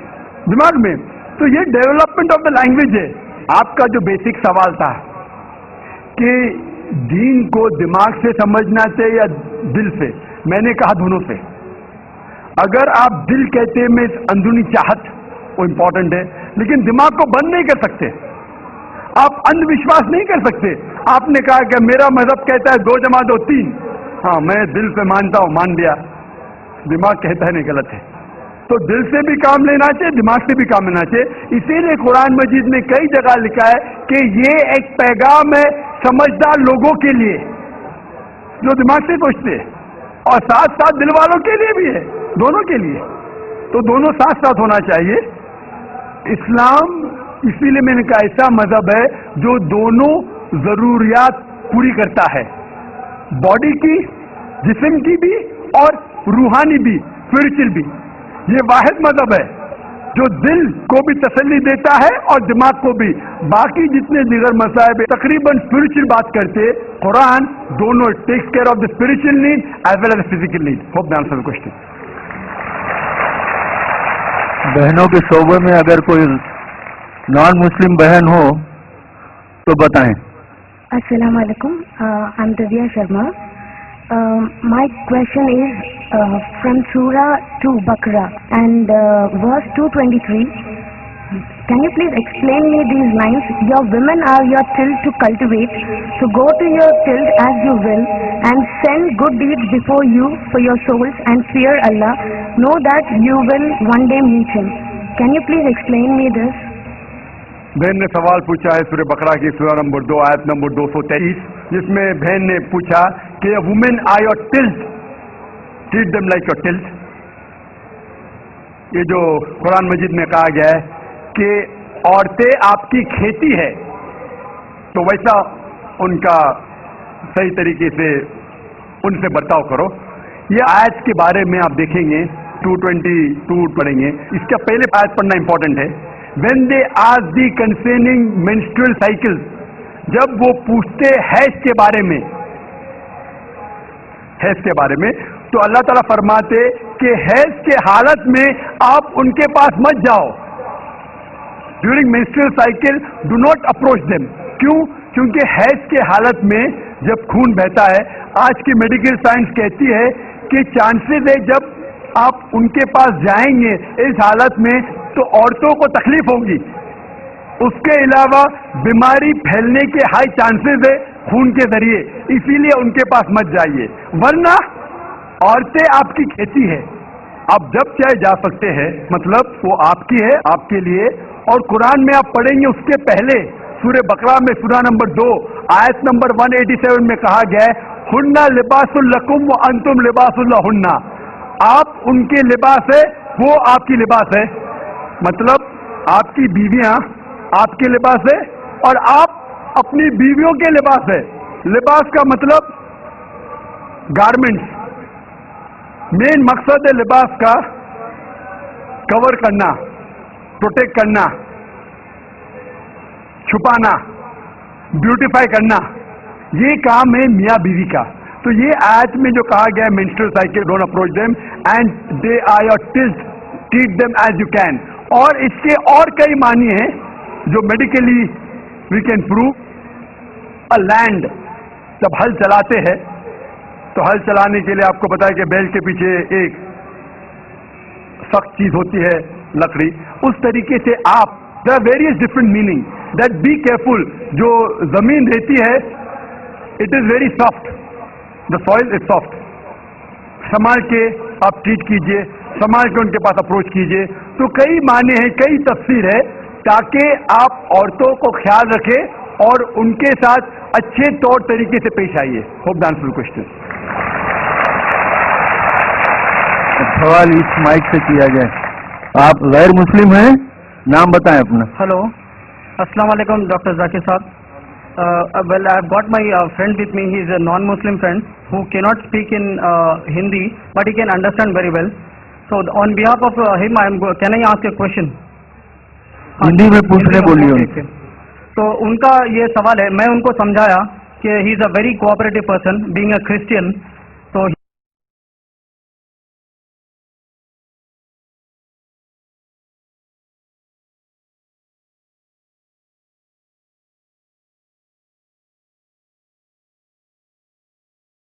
दिमाग में। तो ये डेवलपमेंट ऑफ द लैंग्वेज है। आपका जो बेसिक सवाल था कि दीन को दिमाग से समझना चाहिए या दिल से, मैंने कहा दोनों से। अगर आप दिल कहते हैं में अंदरूनी चाहत वो इंपॉर्टेंट है, लेकिन दिमाग को बंद नहीं कर सकते, आप अंधविश्वास नहीं कर सकते। आपने कहा कि मेरा मजहब कहता है 2 जमा 2 3, हाँ मैं दिल से मानता हूं, मान लिया। दिमाग कहता है नहीं, गलत है। तो दिल से भी काम लेना चाहिए, दिमाग से भी काम लेना चाहिए। इसीलिए कुरान मजीद में कई जगह लिखा है कि ये एक पैगाम है समझदार लोगों के लिए जो दिमाग से सोचते हैं, और साथ साथ दिल वालों के लिए भी है, दोनों के लिए। तो दोनों साथ साथ होना चाहिए। इस्लाम इसीलिए मैंने कहा ऐसा मजहब है जो दोनों जरूरियात पूरी करता है, बॉडी की, जिस्म की भी और रूहानी भी, स्पिरिचुअल भी। ये वाहिद मजहब है जो दिल को भी तसल्ली देता है और दिमाग को भी। बाकी जितने दीगर मसाइब तकरीबन स्पिरिचुअल बात करते, कुरान दोनों takes care of the spiritual need as well as physical need. Hope the answer the question. बहनों के शोबे में अगर कोई नॉन मुस्लिम बहन हो तो बताएं। Assalamu alaikum. I'm Divya Sharma. My question is from Surah 2 Baqarah and verse 223. Can you please explain me these lines? Your women are your till to cultivate, so go to your till as you will, and send good deeds before you for your souls, and fear Allah. Know that you will one day meet Him. Can you please explain me this? बहन ने सवाल पूछा है सूरह बकरा की सूरह number 2 आयत नंबर 223, जिसमें बहन ने पूछा कि women are your tilth, treat them like your tilth. ये जो कुरान मजीद में कहा गया है कि औरतें आपकी खेती है, तो वैसा उनका सही तरीके से उनसे बर्ताव करो। ये आयत के बारे में आप देखेंगे 222 पढ़ेंगे। इसका पहले आयत पढ़ना इंपॉर्टेंट है। When they ask the concerning menstrual cycles, जब वो पूछते हैज के बारे में, हैज के बारे में, तो अल्लाह ताला फरमाते कि हैज के हालत में आप उनके पास मत जाओ। During menstrual cycle do not approach them. क्यों? क्योंकि हैज के हालत में जब खून बहता है, आज की मेडिकल साइंस कहती है कि चांसेस है जब आप उनके पास जाएंगे इस हालत में तो औरतों को तकलीफ होगी। उसके अलावा बीमारी फैलने के हाई चांसेस है खून के जरिए, इसीलिए उनके पास मत जाइए, वरना औरतें आपकी खेती है, आप जब चाहे जा सकते हैं, मतलब वो आपकी है, आपके लिए। और कुरान में आप पढ़ेंगे उसके पहले सूरह बकरा में सूरह नंबर 2 आयत नंबर 187 में कहा गया है हुन्ना लिबासुल लकुम व अंतुम लिबासुल लहुन्ना। आप उनके लिबास है, वो आपकी लिबास है। मतलब आपकी बीवियां आपके लिबास है और आप अपनी बीवियों के लिबास है। लिबास का मतलब गारमेंट्स। मेन मकसद है लिबास का कवर करना, प्रोटेक्ट करना, छुपाना, ब्यूटीफाई करना, ये काम है मियाँ बीवी का। तो ये आयत में जो कहा गया है menstrual cycle don't approach them and they are your tilth, treat them as you can. और इसके और कई मानी हैं जो medically we can prove. A land, जब हल चलाते हैं तो हल चलाने के लिए आपको पता है कि बैल के पीछे एक सख्त चीज होती है, लकड़ी। उस तरीके से आप there are various different meaning that be careful. जो जमीन रहती है it is very soft, the soil is soft. संभाल के आप ट्रीट कीजिए, संभाल के उनके पास अप्रोच कीजिए। तो कई माने हैं, कई तफसीर है, ताकि आप औरतों को ख्याल रखें اور ان کے ساتھ اچھے طور طریقے سے پیش آئیے. Hope the answer question. سوال اس مائک سے کیا جائے. آپ غیر مسلم ہیں؟ نام بتائیں اپنا. Hello. Assalamu alaikum, Dr. Zakir Saab. Well, I've got my friend with me. He's a non-Muslim friend who cannot speak in Hindi, but he can understand very well. So, on behalf of him, can I ask a question? Hindi میں پوچھنے بولیے. تو ان کا یہ سوال ہے, میں ان کو سمجھایا کہ he is a very cooperative person, being a Christian.